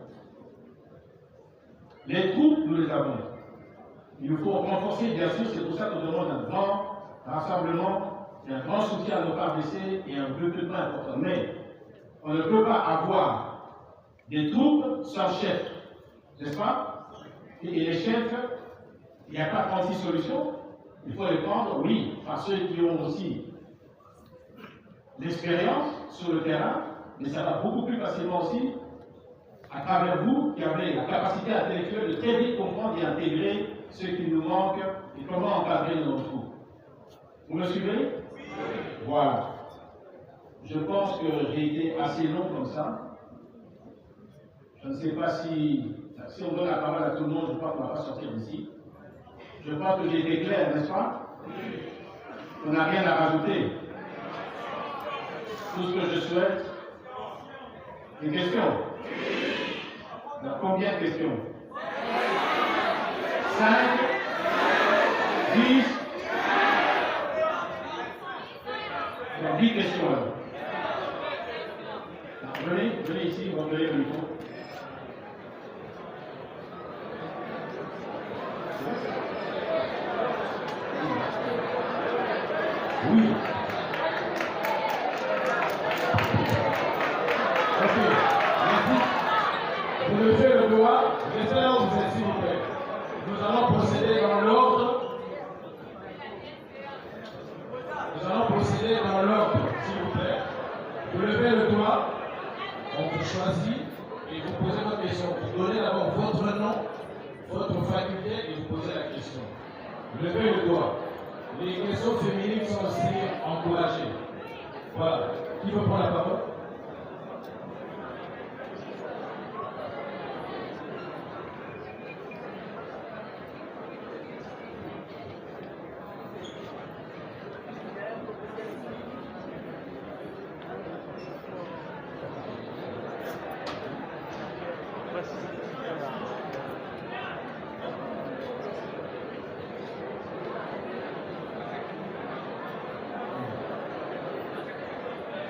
Les troupes, nous les avons. Il nous faut renforcer, bien sûr, c'est pour ça qu'on demande un grand rassemblement, et un grand soutien à nos parts blessés et un recrutement important. Mais on ne peut pas avoir des troupes sans chef, n'est-ce pas? Et les chefs, il n'y a pas 36 solutions. Il faut les prendre, oui, par ceux qui ont aussi l'expérience sur le terrain, mais ça va beaucoup plus facilement aussi à travers vous qui avez la capacité intellectuelle de très vite comprendre et intégrer ce qui nous manque et comment encadrer nos troupes. Vous me suivez? Voilà. Je pense que j'ai été assez long comme ça. Je ne sais pas si on donne la parole à tout le monde, je crois qu'on ne va pas sortir d'ici. Je crois que j'ai été clair, n'est-ce pas? On n'a rien à rajouter. Tout ce que je souhaite. Des questions? Combien de questions? 5, 10, 10 questions. Venez ici, venez le micro. Oui. Vous levez le doigt, restez là où vous êtes, s'il vous plaît. Nous allons procéder dans l'ordre. S'il vous plaît. Vous levez le doigt, on vous choisit et vous posez votre question. Vous donnez d'abord votre nom, votre faculté et vous posez la question. Levez le doigt. Les questions féminines sont aussi encouragées. Voilà. Qui veut prendre la parole?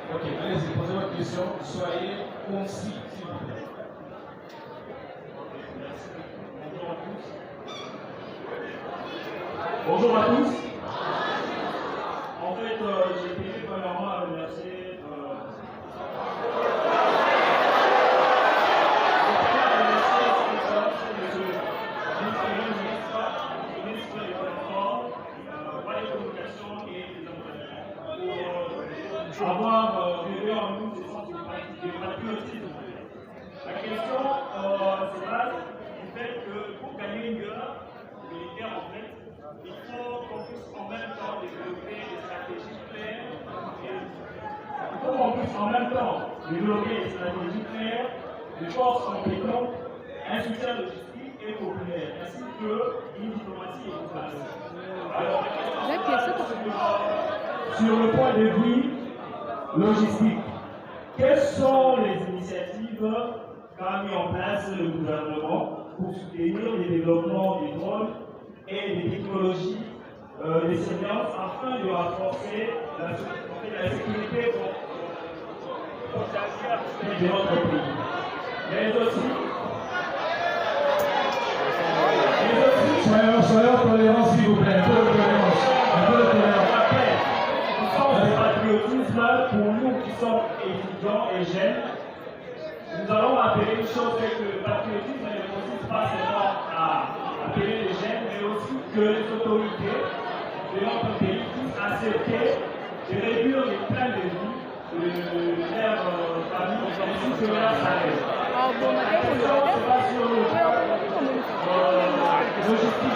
Ok, allez-y, posez votre question. Soyez concis, s'il vous plaît. Bonjour à tous. En fait, j'ai tenu premièrement à remercier avoir vivé en nous ce sentiment de patriotisme. La question se base du fait que pour gagner une guerre militaire, en fait, il faut qu'on puisse en même temps développer des stratégies claires. Il faut qu'on puisse en même temps développer des stratégies claires, des forces compétentes, un soutien logistique et populaire, ainsi qu'une diplomatie efficace. Alors, la question sur le point de vue logistique. Quelles sont les initiatives qu'a mis en place le gouvernement pour soutenir le développement des drones et des technologies de surveillance afin de renforcer la sécurité de notre pays? Mais aussi, soyons tolérants, s'il vous plaît. Un peu de tolérance. Un peu de tolérance. Le patriotisme, pour nous qui sommes étudiants et jeunes, nous allons rappeler une chose, c'est que le patriotisme ne consiste pas seulement à appeler les jeunes, mais aussi que les autorités de notre pays puissent accepter de réduire les trains de vie sur leur salaire. La question sera sur le logistique.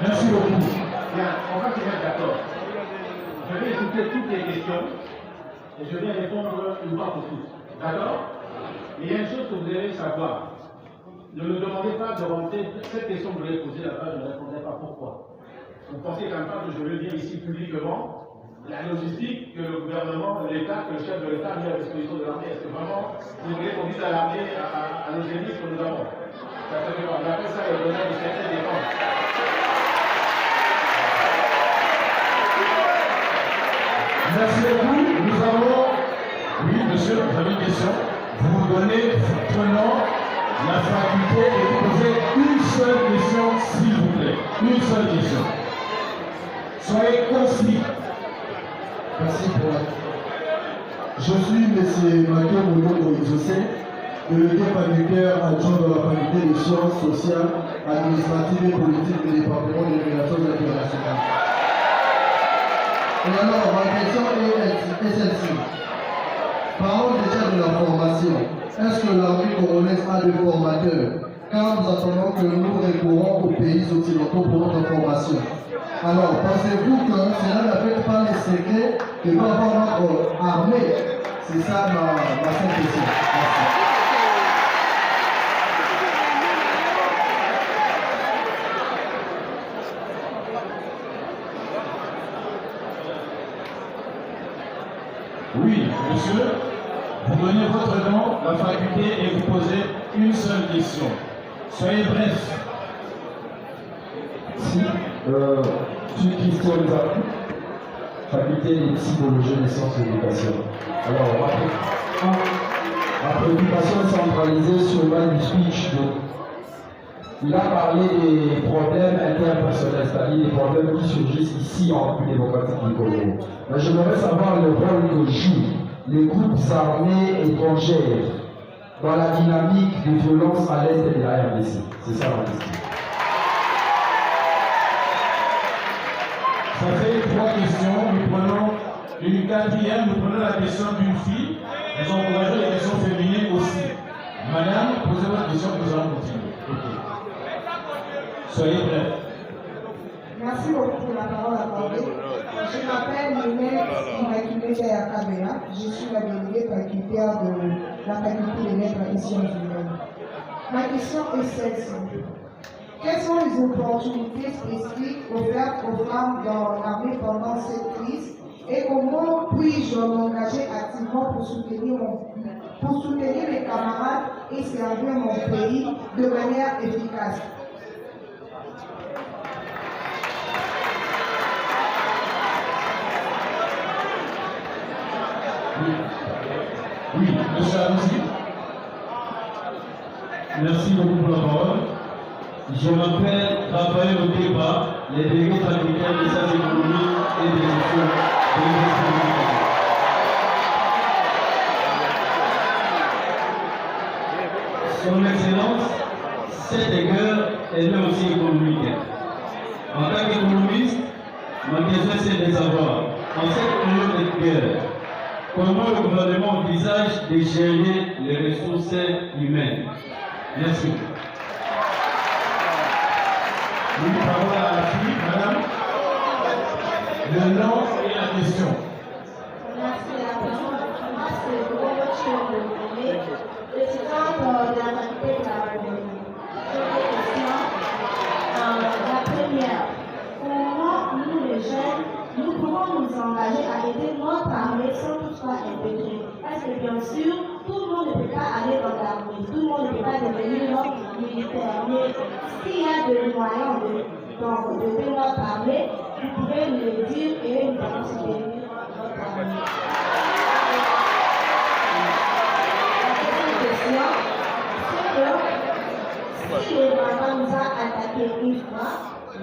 Merci beaucoup. Bien, on va se mettre d'accord. Je vais écouter toutes les questions et je vais répondre une fois pour toutes. D'accord? Il y a une chose que vous devez savoir. Ne me demandez pas de rentrer. Cette question que vous avez posée là-bas, je ne répondrai pas pourquoi. Vous pensez quand même pas que je veux dire ici publiquement la logistique que le gouvernement, l'État, que le chef de l'État a mis à disposition de l'armée. Est-ce que vraiment vous voulez qu'on dise à l'armée, à nos ennemis que nous avons? Ça se fait pas. On appelle ça le domaine du secret défense. Merci beaucoup. Nous avons, oui monsieur, vous avez une question. Vous vous donnez votre nom, la faculté et vous posez une seule question s'il vous plaît. Une seule question. Soyez concis. Merci pour la... Je suis M. Mathieu Moulou José, délégué facultaire adjoint de la faculté des sciences sociales, administratives et politiques du département des relations internationales. Et alors, ma question est celle-ci. Parlons déjà de la formation. Est-ce que l'armée congolaise a des formateurs? Car nous attendons que nous recourons aux pays occidentaux pour notre formation. Alors, pensez-vous que cela n'affecte pas les secrets que va avoir notre armée? C'est ça ma simple question. Merci. Oui, monsieur, vous donnez votre nom, la faculté et vous posez une seule question. Soyez bref. Si, je suis Christian Zakou, faculté de psychologie et sciences de l'éducation. Alors, ma préoccupation est centralisée sur l'un du speech. Il a parlé des problèmes interpersonnels, c'est-à-dire des problèmes qui surgissent ici en République démocratique du Congo. Mais j'aimerais savoir le rôle que jouent les groupes armés étrangers dans la dynamique de violence à l'est de la RDC. C'est ça ma question. Ça fait 3 questions. Nous prenons une quatrième. Nous prenons la question d'une fille. Nous encourageons les questions féminines aussi. Madame, posez votre question, nous allons continuer. Okay. Soyez prêts. Merci beaucoup pour la parole accordée. Je m'appelle Lionel Immaculée Yakabea. Je suis la déléguée facultaire de la faculté des lettres et sciences humaines. Ma question est celle-ci. Quelles sont les opportunités spécifiques offertes aux femmes dans l'armée pendant cette crise et comment puis-je m'engager activement pour soutenir mes camarades et servir mon pays de manière efficace? Oui, monsieur Alouzi. Merci beaucoup pour la parole. Je m'appelle Raphaël Odeba, les délégués facultaires des sciences économiques et des gestions de l'université. Son Excellence, cette guerre est là aussi économique. En tant qu'économiste, ma question c'est de savoir, en cette période de guerre, comment le gouvernement envisage de gérer les ressources humaines? Merci. Oui, parole à la fille, madame. Le nom et la question. Merci à la personne. Moi, c'est Robert Chouamé, présidente de la faculté de la République. Deux questions. La première, comment nous, les jeunes, nous pouvons nous engager à aider notre armée sans toutefois intégrer? Parce que bien sûr, tout le monde ne peut pas aller dans l'armée, tout le monde ne peut pas devenir notre militaire. Mais s'il y a des moyens de notre armée, vous pouvez nous le dire et nous allons soutenir notre armée. La deuxième question, c'est que si le Rwanda nous a attaqué une fois,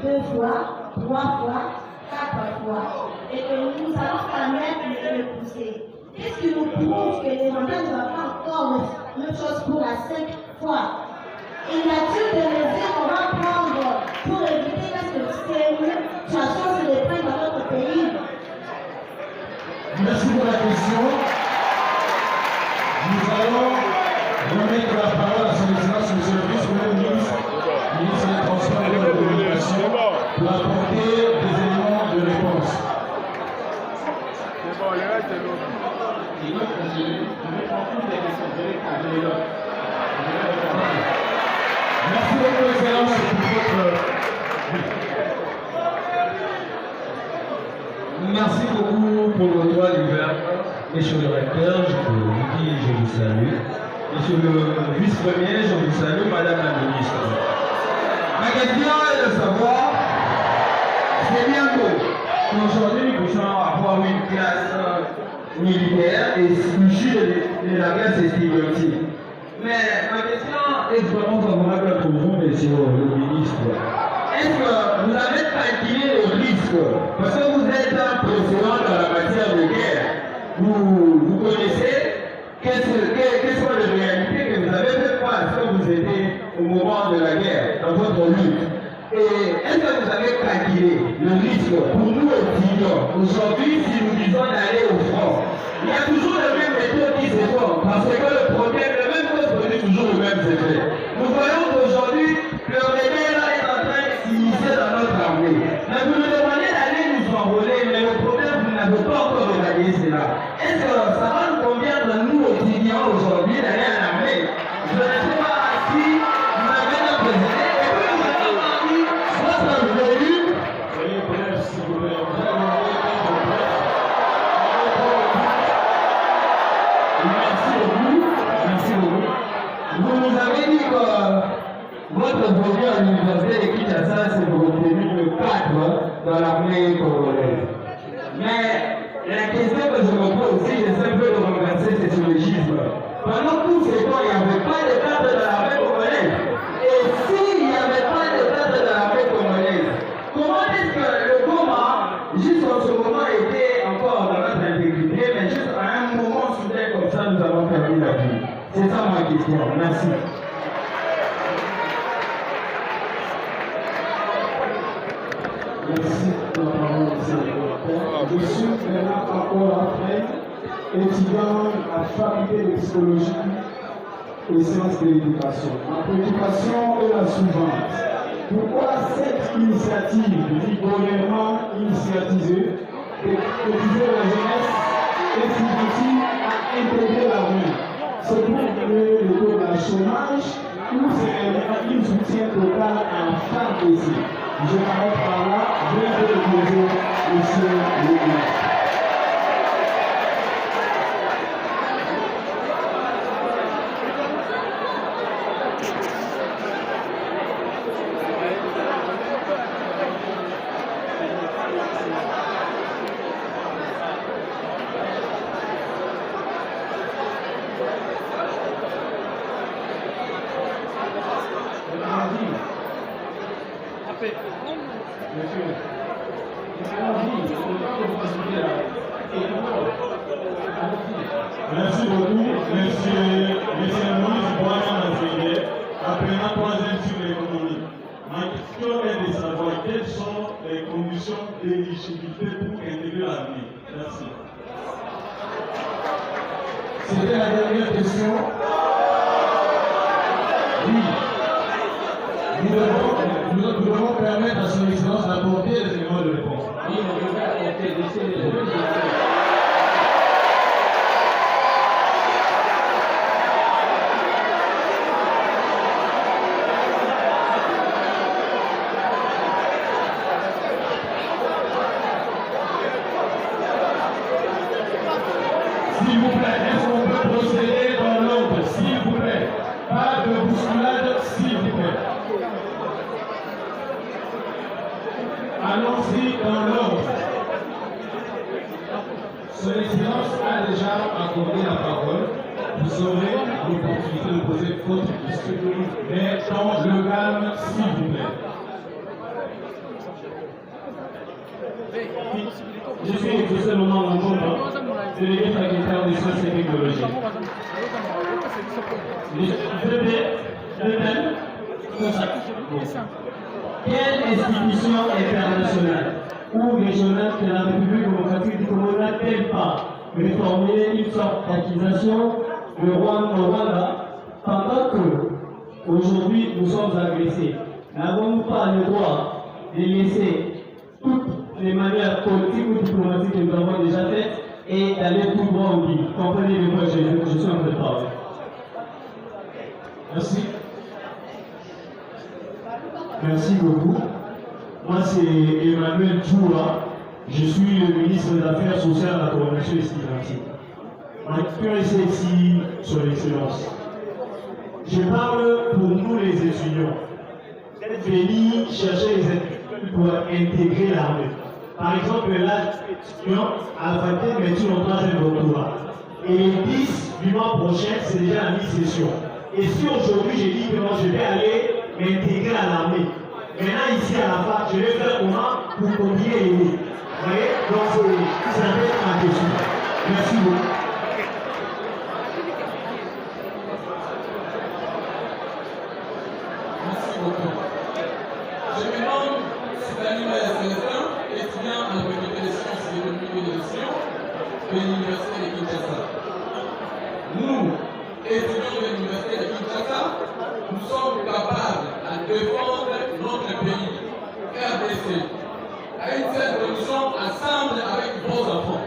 2 fois, 3 fois, 4 fois, et que nous allons quand même les repousser, qu'est-ce qui nous prouve que les Rwandais ne vont pas encore même chose pour la 5 fois. Il y a-t-il des mesures qu'on va prendre pour éviter que ces situations se reprennent dans notre pays? Merci pour la question. Nous allons remettre la parole à son excellence, monsieur le vice-premier ministre des Transports et de la Communication, pour apporter des éléments de réponse. C'est bon, les reste c'est l'autre. Je vais prendre toutes les questions, je vais caler l'autre. Merci beaucoup, excellence, pour votre... Merci beaucoup pour votre droit d'hiver. Monsieur le recteur, je vous salue. Monsieur le vice-premier, je vous salue, madame la ministre. Ma question est de savoir, c'est bientôt qu'aujourd'hui nous puissions avoir une classe militaire et issue de la classe estudiantine. Mais ma question est vraiment favorable pour vous, monsieur le ministre. Est-ce que vous avez calculé le risque? Parce que vous êtes un précédent dans la matière de guerre. Vous connaissez quelles sont les réalités que vous avez fait face quand vous étiez au moment de la guerre, dans votre lutte. Et est-ce que vous avez calculé le risque pour nous étudiants aujourd'hui si nous disons d'aller au front? Il y a toujours les mêmes méthodes qui se font parce que le problème, le même cause produit toujours le même effet. Nous voyons qu'aujourd'hui, le rebelle est en train de s'immiscer dans notre armée. Mais vous nous demandez d'aller nous enrôler, mais le problème, vous n'avez pas encore regardé cela. Est-ce que ça va nous convient de nous étudiants aujourd'hui d'aller à l'armée? Je ne sais pas si vous avez un président et puis vous avez envie, soit ça vous a eu. Soyez bref, s'il vous plaît. Merci beaucoup. Vous nous avez dit que votre projet à l'université de Kinshasa, c'est pour obtenir le cadre dans l'armée congolaise. Mais la question que je me pose aussi, j'essaie un peu de renverser, c'est sur le gisme. Pendant tout ce temps, il n'y avait pas de cadre dans l'armée congolaise. Et s'il n'y avait pas de cadre dans l'armée congolaise, comment est-ce que le combat, juste en ce moment, était encore dans notre intégrité, mais juste à un moment soudain comme ça, nous avons perdu la vie? C'est ça ma question. Merci. Merci de la parole, monsieur le docteur. Je suis maintenant encore après étudiant à la faculté de psychologie et sciences de l'éducation. Ma préoccupation est la suivante. Pourquoi cette initiative rigoureusement initiatisée d'étudier la jeunesse étudiantine à intégrer l'armée? C'est pour diminuer le taux de chômage ou c'est un soutien total à la fin ici? Je m'arrête par là, je vais déposer monsieur le ministre. Merci beaucoup, monsieur le ministre Boyan Mazégué. Apprenant troisième sur l'économie. Ma question est de savoir quelles sont les conditions d'éligibilité pour intégrer l'armée. Merci. C'était la dernière question. Oui. Nous devons permettre à son excellence d'apporter les éléments de réponse. Oui, on devrait apporter des éléments. S'il vous plaît, est-ce qu'on peut procéder dans l'ordre? S'il vous plaît. Pas de bousculade, s'il vous plaît. Allons-y dans l'ordre. Son Excellence a déjà accordé la parole. Vous aurez l'opportunité de poser votre question, mais dans le calme, s'il vous plaît. Je suis José Laurent Langomba, délégué facultaire des sciences et technologies. Quelle institution internationale ou régionale que la République démocratique du Congo n'a-t-elle pas réformé une sorte d'accusation au Rwanda pendant que aujourd'hui nous sommes agressés? N'avons-nous pas le droit de laisser toutes les manières politiques ou diplomatiques que nous avons déjà faites et d'aller tout droit au but? Comprenez de quoi je suis en train de parler. Merci. Merci beaucoup. Moi, c'est Emmanuel Djoua. Je suis le ministre des Affaires sociales, de la coordination et stigmatique. Ma question est ici sur l'excellence. Je parle pour nous les étudiants. D'être venus chercher les études pour intégrer l'armée. Par exemple, là, étudiant à la faculté de médecine en troisième doctorat. Et le 10 du mois prochain, c'est déjà la mi-session. Et si aujourd'hui j'ai dit que moi je vais aller m'intégrer à l'armée, maintenant ici à la fac, je vais faire comment pour continuer les mots. Vous voyez? Donc c'est un peu ma question. Merci beaucoup. Merci beaucoup. Je me nomme Sidani Maya Célestin, étudiant à la faculté des sciences et de l'éducation de l'Université de Kinshasa. Nous, étudiants de l'Université de Kinshasa, nous sommes capables de défendre notre pays, RDC, à une seule condition, ensemble avec vos enfants.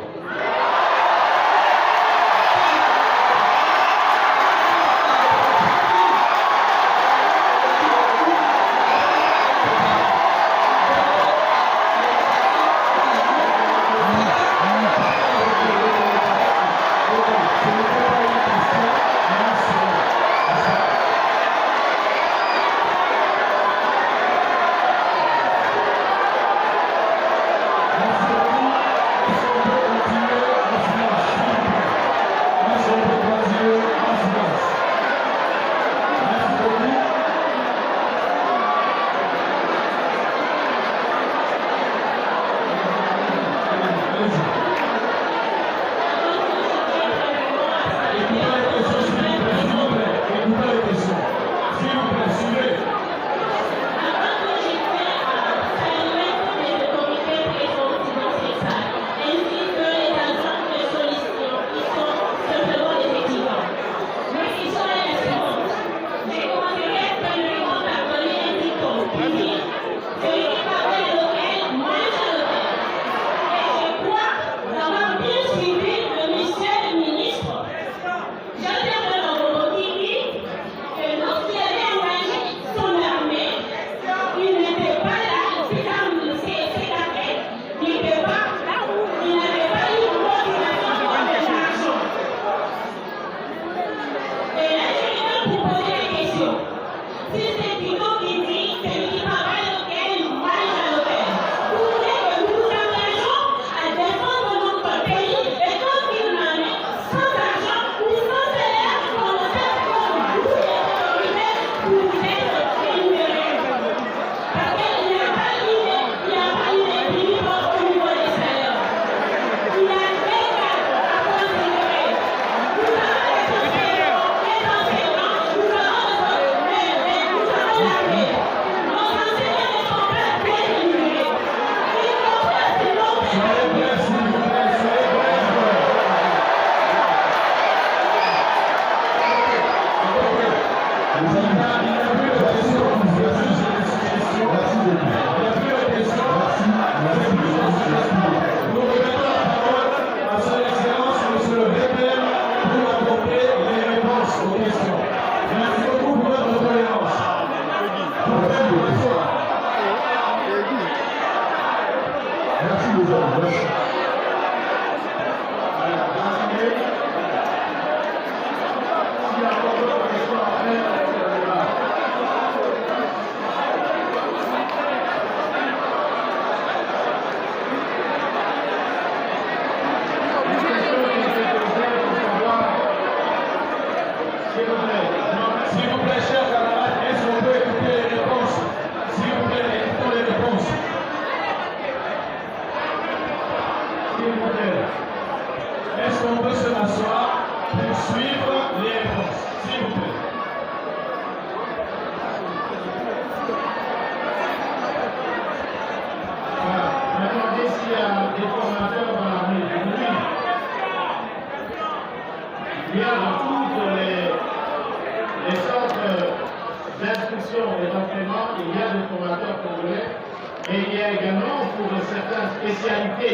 spécialité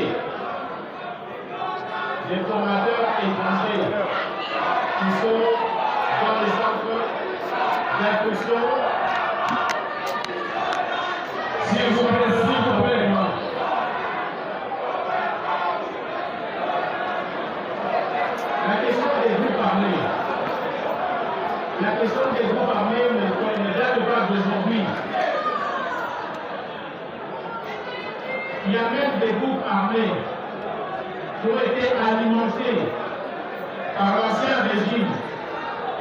des formateurs étrangers qui sont dans les centres d'instruction. S'il vous plaît, La question des groupes armés. La question des groupes armés ne date pas d'aujourd'hui. Il y a même des groupes armés qui ont été alimentés par l'ancien régime.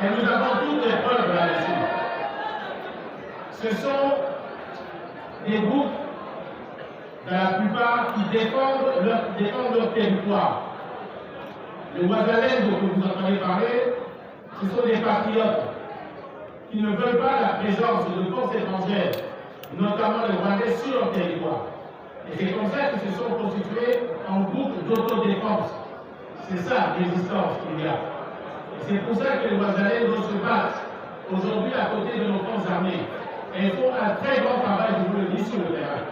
Et nous avons toutes les preuves là-dessus. Ce sont des groupes, dans la plupart, qui défendent leur territoire. Les Ouazalènes dont vous entendez parler, ce sont des patriotes qui ne veulent pas la présence de forces étrangères, notamment les Rwandais, sur leur territoire. Et c'est comme ça qu'ils se sont constitués en groupe d'autodéfense. C'est ça, l'existence qu'il y a. Et c'est pour ça que les Ouazalènes doivent se battre aujourd'hui à côté de nos forces armées. Et ils font un très grand travail, je vous le dis, sur le terrain.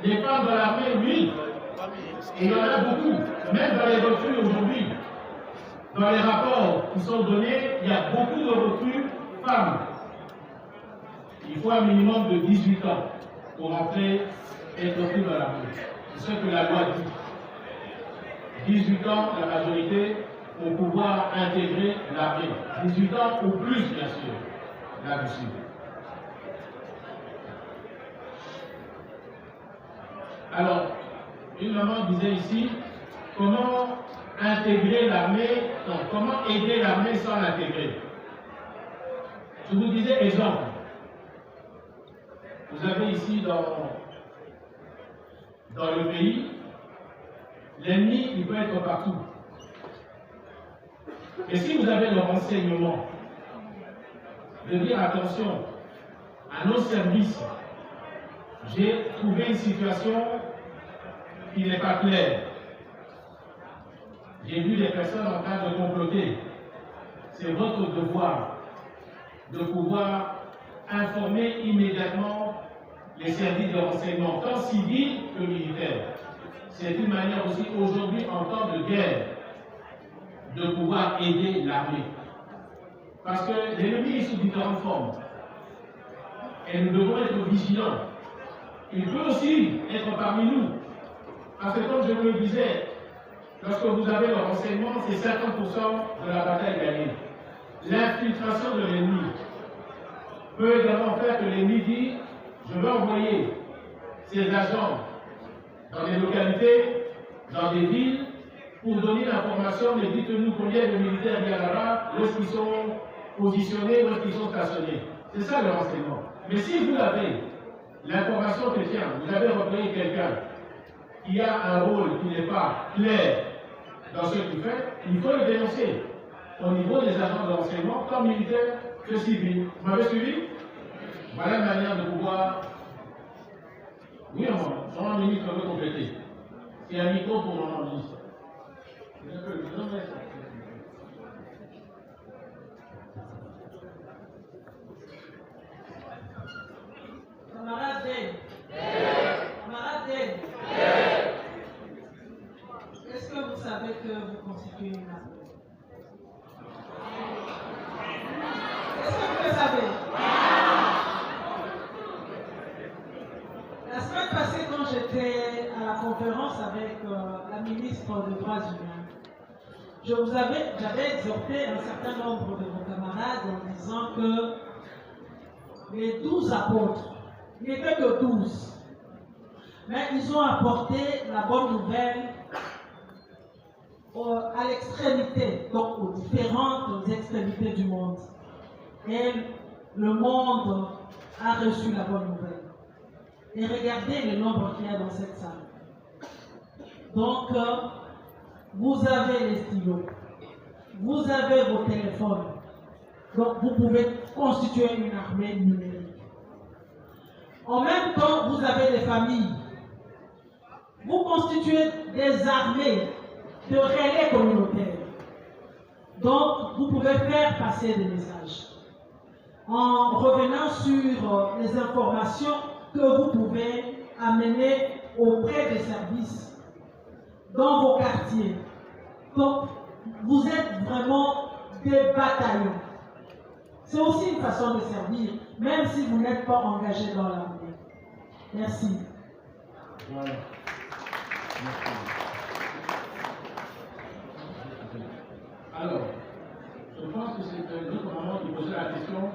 Les femmes dans l'armée, oui. Et il y en a beaucoup, même dans les recrues aujourd'hui. Dans les rapports qui sont donnés, il y a beaucoup de recrues femmes. Il faut un minimum de 18 ans pour entrer et être recrues dans l'armée. C'est ce que la loi dit. 18 ans, la majorité, pour pouvoir intégrer l'armée. 18 ans ou plus, bien sûr, là-dessus. Alors, une maman disait ici, comment intégrer l'armée, comment aider l'armée sans l'intégrer. Je vous disais exemple. Vous avez ici dans le pays, l'ennemi, il peut être partout. Et si vous avez le renseignement de dire attention à nos services, j'ai trouvé une situation qui n'est pas claire. J'ai vu des personnes en train de comploter. C'est votre devoir de pouvoir informer immédiatement les services de renseignement, tant civils que militaires. C'est une manière aussi aujourd'hui, en temps de guerre, de pouvoir aider l'armée. Parce que l'ennemi est sous différentes formes. Et nous devons être vigilants. Il peut aussi être parmi nous. Parce que comme je vous le disais, lorsque vous avez le renseignement, c'est 50% de la bataille gagnée. L'infiltration de l'ennemi peut également faire que l'ennemi dit « Je veux envoyer ces agents dans des localités, dans des villes, pour donner l'information, mais dites-nous combien de militaires il y a là-bas, où est-ce qu'ils sont positionnés, où est-ce qu'ils sont stationnés. » C'est ça le renseignement. Mais si vous avez l'information que tiens, vous avez repéré quelqu'un qui a un rôle qui n'est pas clair dans ce qu'il fait, il faut le dénoncer au niveau des agents de renseignement, tant militaires que civils. Vous m'avez suivi? Voilà une manière de pouvoir... Oui, mon ministre veut compléter. C'est un micro pour mon ministre. Camarade Ben. Camarade Ben. Est-ce que vous savez que vous constituez une armée? Est-ce que vous le savez? La semaine passée, quand j'étais à la conférence avec la ministre des Droits humains, j'avais exhorté un certain nombre de vos camarades en disant que les 12 apôtres, il n'y était que 12, mais ils ont apporté la bonne nouvelle à l'extrémité, donc aux différentes extrémités du monde. Et le monde a reçu la bonne nouvelle. Et regardez le nombre qu'il y a dans cette salle. Donc, vous avez les stylos, vous avez vos téléphones, donc vous pouvez constituer une armée numérique. En même temps, vous avez des familles. Vous constituez des armées de relais communautaires. Donc, vous pouvez faire passer des messages. En revenant sur les informations que vous pouvez amener auprès des services dans vos quartiers. Donc, vous êtes vraiment des bataillons. C'est aussi une façon de servir, même si vous n'êtes pas engagé dans l'armée. Merci. Voilà. Merci. Alors, je pense que c'est un autre moment qui posait la question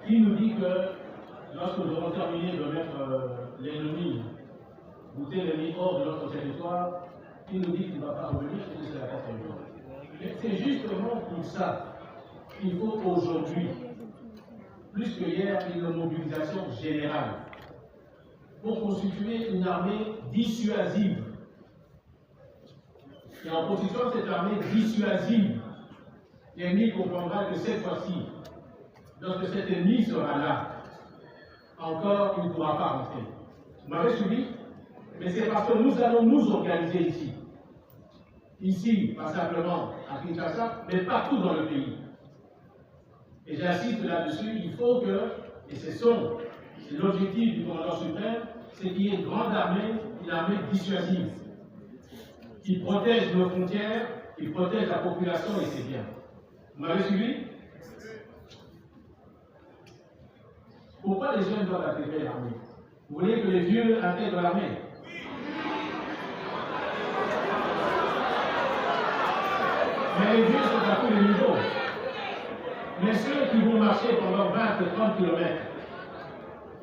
qui nous dit que lorsque nous aurons terminé de mettre l'ennemi, goûter l'ennemi hors de notre territoire, qui nous dit qu'il ne va pas revenir, c'est que c'est la catastrophe. C'est justement pour ça qu'il faut aujourd'hui, plus que hier, une mobilisation générale pour constituer une armée dissuasive. Et en constituant cette armée dissuasive, l'ennemi comprendra que cette fois-ci, lorsque cet ennemi sera là, encore il ne pourra pas rentrer. Vous m'avez suivi? Mais c'est parce que nous allons nous organiser ici. Ici, pas simplement à Kinshasa, mais partout dans le pays. Et j'insiste là-dessus, il faut que, et c'est l'objectif du commandant suprême, c'est qu'il y ait une grande armée, une armée dissuasive, qui protège nos frontières, qui protège la population et ses biens. Vous m'avez suivi? Pourquoi les jeunes doivent intégrer l'armée? Vous voulez que les vieux intègrent l'armée? Mais les vieux sont à tous les niveaux. Mais ceux qui vont marcher pendant 20 et 30 km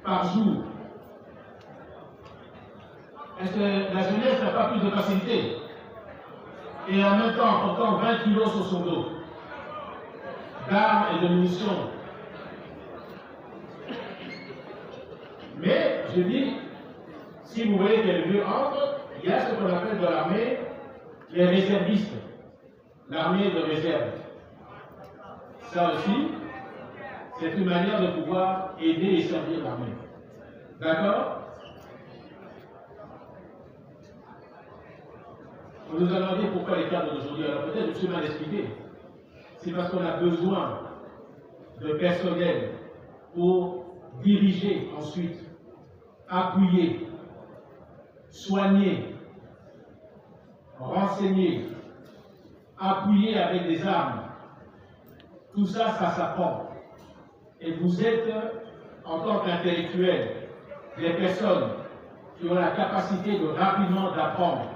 par jour, est-ce que la jeunesse n'a pas plus de facilité? Et en même temps, en portant 20 kilos sur son dos, d'armes et de munitions. Mais, je dis, si vous voyez que les vieux entrent, il y a ce qu'on appelle dans l'armée les réservistes, l'armée de réserve. Ça aussi, c'est une manière de pouvoir aider et servir l'armée. D'accord? On nous a demandé pourquoi les cadres d'aujourd'hui. Alors peut-être je me suis mal expliqué. C'est parce qu'on a besoin de personnel pour diriger ensuite, appuyer, soigner, renseigner, appuyer avec des armes. Tout ça, ça s'apprend. Et vous êtes, en tant qu'intellectuels, des personnes qui ont la capacité de rapidement d'apprendre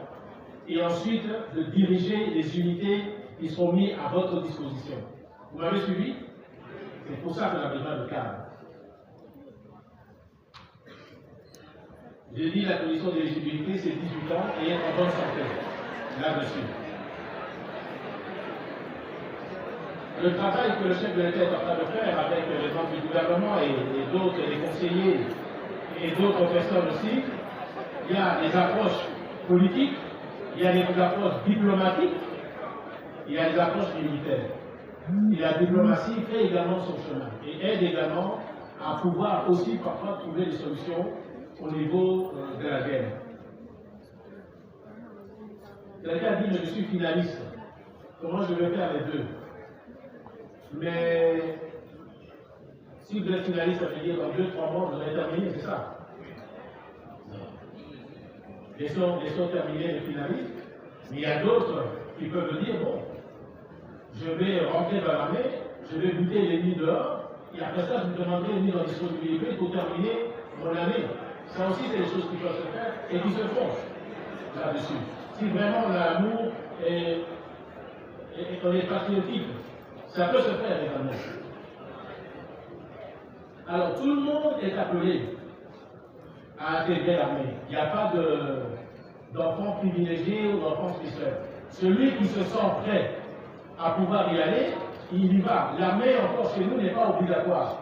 et ensuite de diriger les unités qui seront mises à votre disposition. Vous m'avez suivi? C'est pour ça qu'on a besoin de cadres. J'ai dit la condition d'éligibilité, c'est 18 ans et être en bonne santé. Là-dessus. Le travail que le chef de l'État est en train de faire avec les membres du gouvernement et d'autres, les conseillers et d'autres personnes aussi, il y a des approches politiques, il y a des approches diplomatiques, il y a des approches militaires. Et la diplomatie fait également son chemin et aide également à pouvoir aussi parfois trouver des solutions au niveau de la guerre. Quelqu'un a dit mais je suis finaliste. Comment je vais faire les deux? Mais si vous êtes finaliste, ça veut dire dans 2-3 mois, vous allez terminer, c'est ça? Laissons terminer les finalistes. Mais il y a d'autres qui peuvent dire, bon, je vais rentrer dans l'armée, je vais buter l'ennemi dehors, et après ça, je me demanderai une mise en disponibilité pour terminer mon année. Ça aussi, c'est des choses qui peuvent se faire et qui se font là-dessus. Si vraiment on a l'amour et on est patriotique, ça peut se faire également. Alors, tout le monde est appelé à intégrer l'armée. Il n'y a pas d'enfants privilégiés ou d'enfants spéciaux. Celui qui se sent prêt à pouvoir y aller, il y va. L'armée, encore chez nous, n'est pas obligatoire.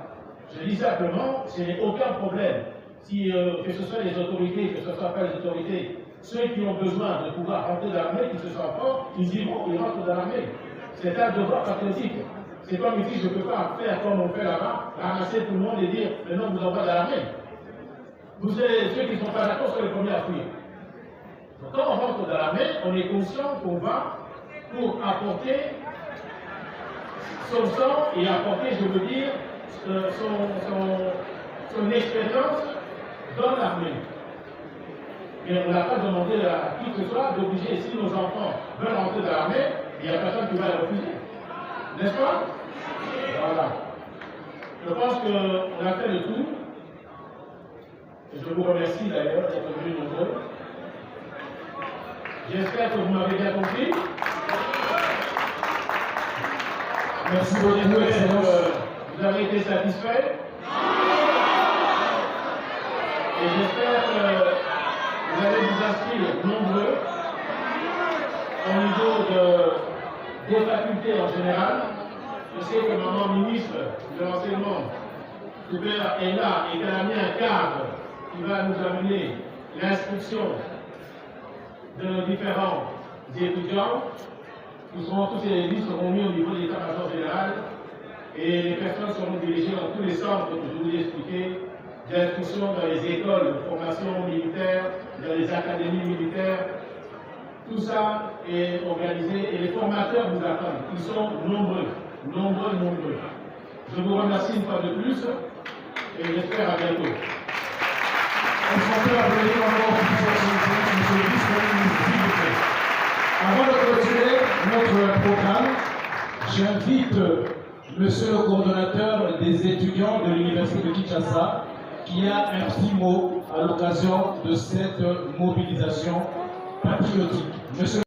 Je dis simplement, ce n'est aucun problème. Si, que ce soit les autorités, que ce soit pas les autorités, ceux qui ont besoin de pouvoir rentrer dans l'armée, qui se sentent forts, ils y vont, ils rentrent dans l'armée. C'est un devoir patriotique. C'est comme ici, je ne peux pas faire comme on fait là-bas, ramasser tout le monde et dire, maintenant vous envoie dans l'armée. Vous êtes ceux qui ne sont pas d'accord sont les premiers à fuir. Donc quand on rentre dans l'armée, on est conscient qu'on va pour apporter son sang et apporter, je veux dire, son expérience dans l'armée. Et on n'a pas demandé à qui que ce soit d'obliger, si nos enfants veulent rentrer dans l'armée, il n'y a personne qui va les refuser. N'est-ce pas? Voilà. Je pense qu'on a fait le tout. Je vous remercie d'ailleurs d'être venus nombreux. J'espère que vous m'avez bien compris. Merci beaucoup, Excellence. Vous avez été satisfait. Et j'espère que vous allez vous inscrire nombreux au niveau des facultés en général. Je sais que maman ministre de l'enseignement supérieur est là et qu'elle a mis un cadre qui va nous amener l'instruction de nos différents étudiants. Tous ces listes seront mis au niveau de l'état-major général et les personnes seront dirigées dans tous les centres que je vous ai expliqués, d'instruction dans les écoles de formation militaire, dans les académies militaires. Tout ça est organisé et les formateurs vous attendent. Ils sont nombreux. Je vous remercie une fois de plus et j'espère à bientôt. Est-ce qu'on peut applaudir encore monsieur le vice-ministre, s'il vous plaît? Avant de clôturer notre programme, j'invite monsieur le coordonnateur des étudiants de l'Université de Kinshasa qui a un petit mot à l'occasion de cette mobilisation patriotique. Monsieur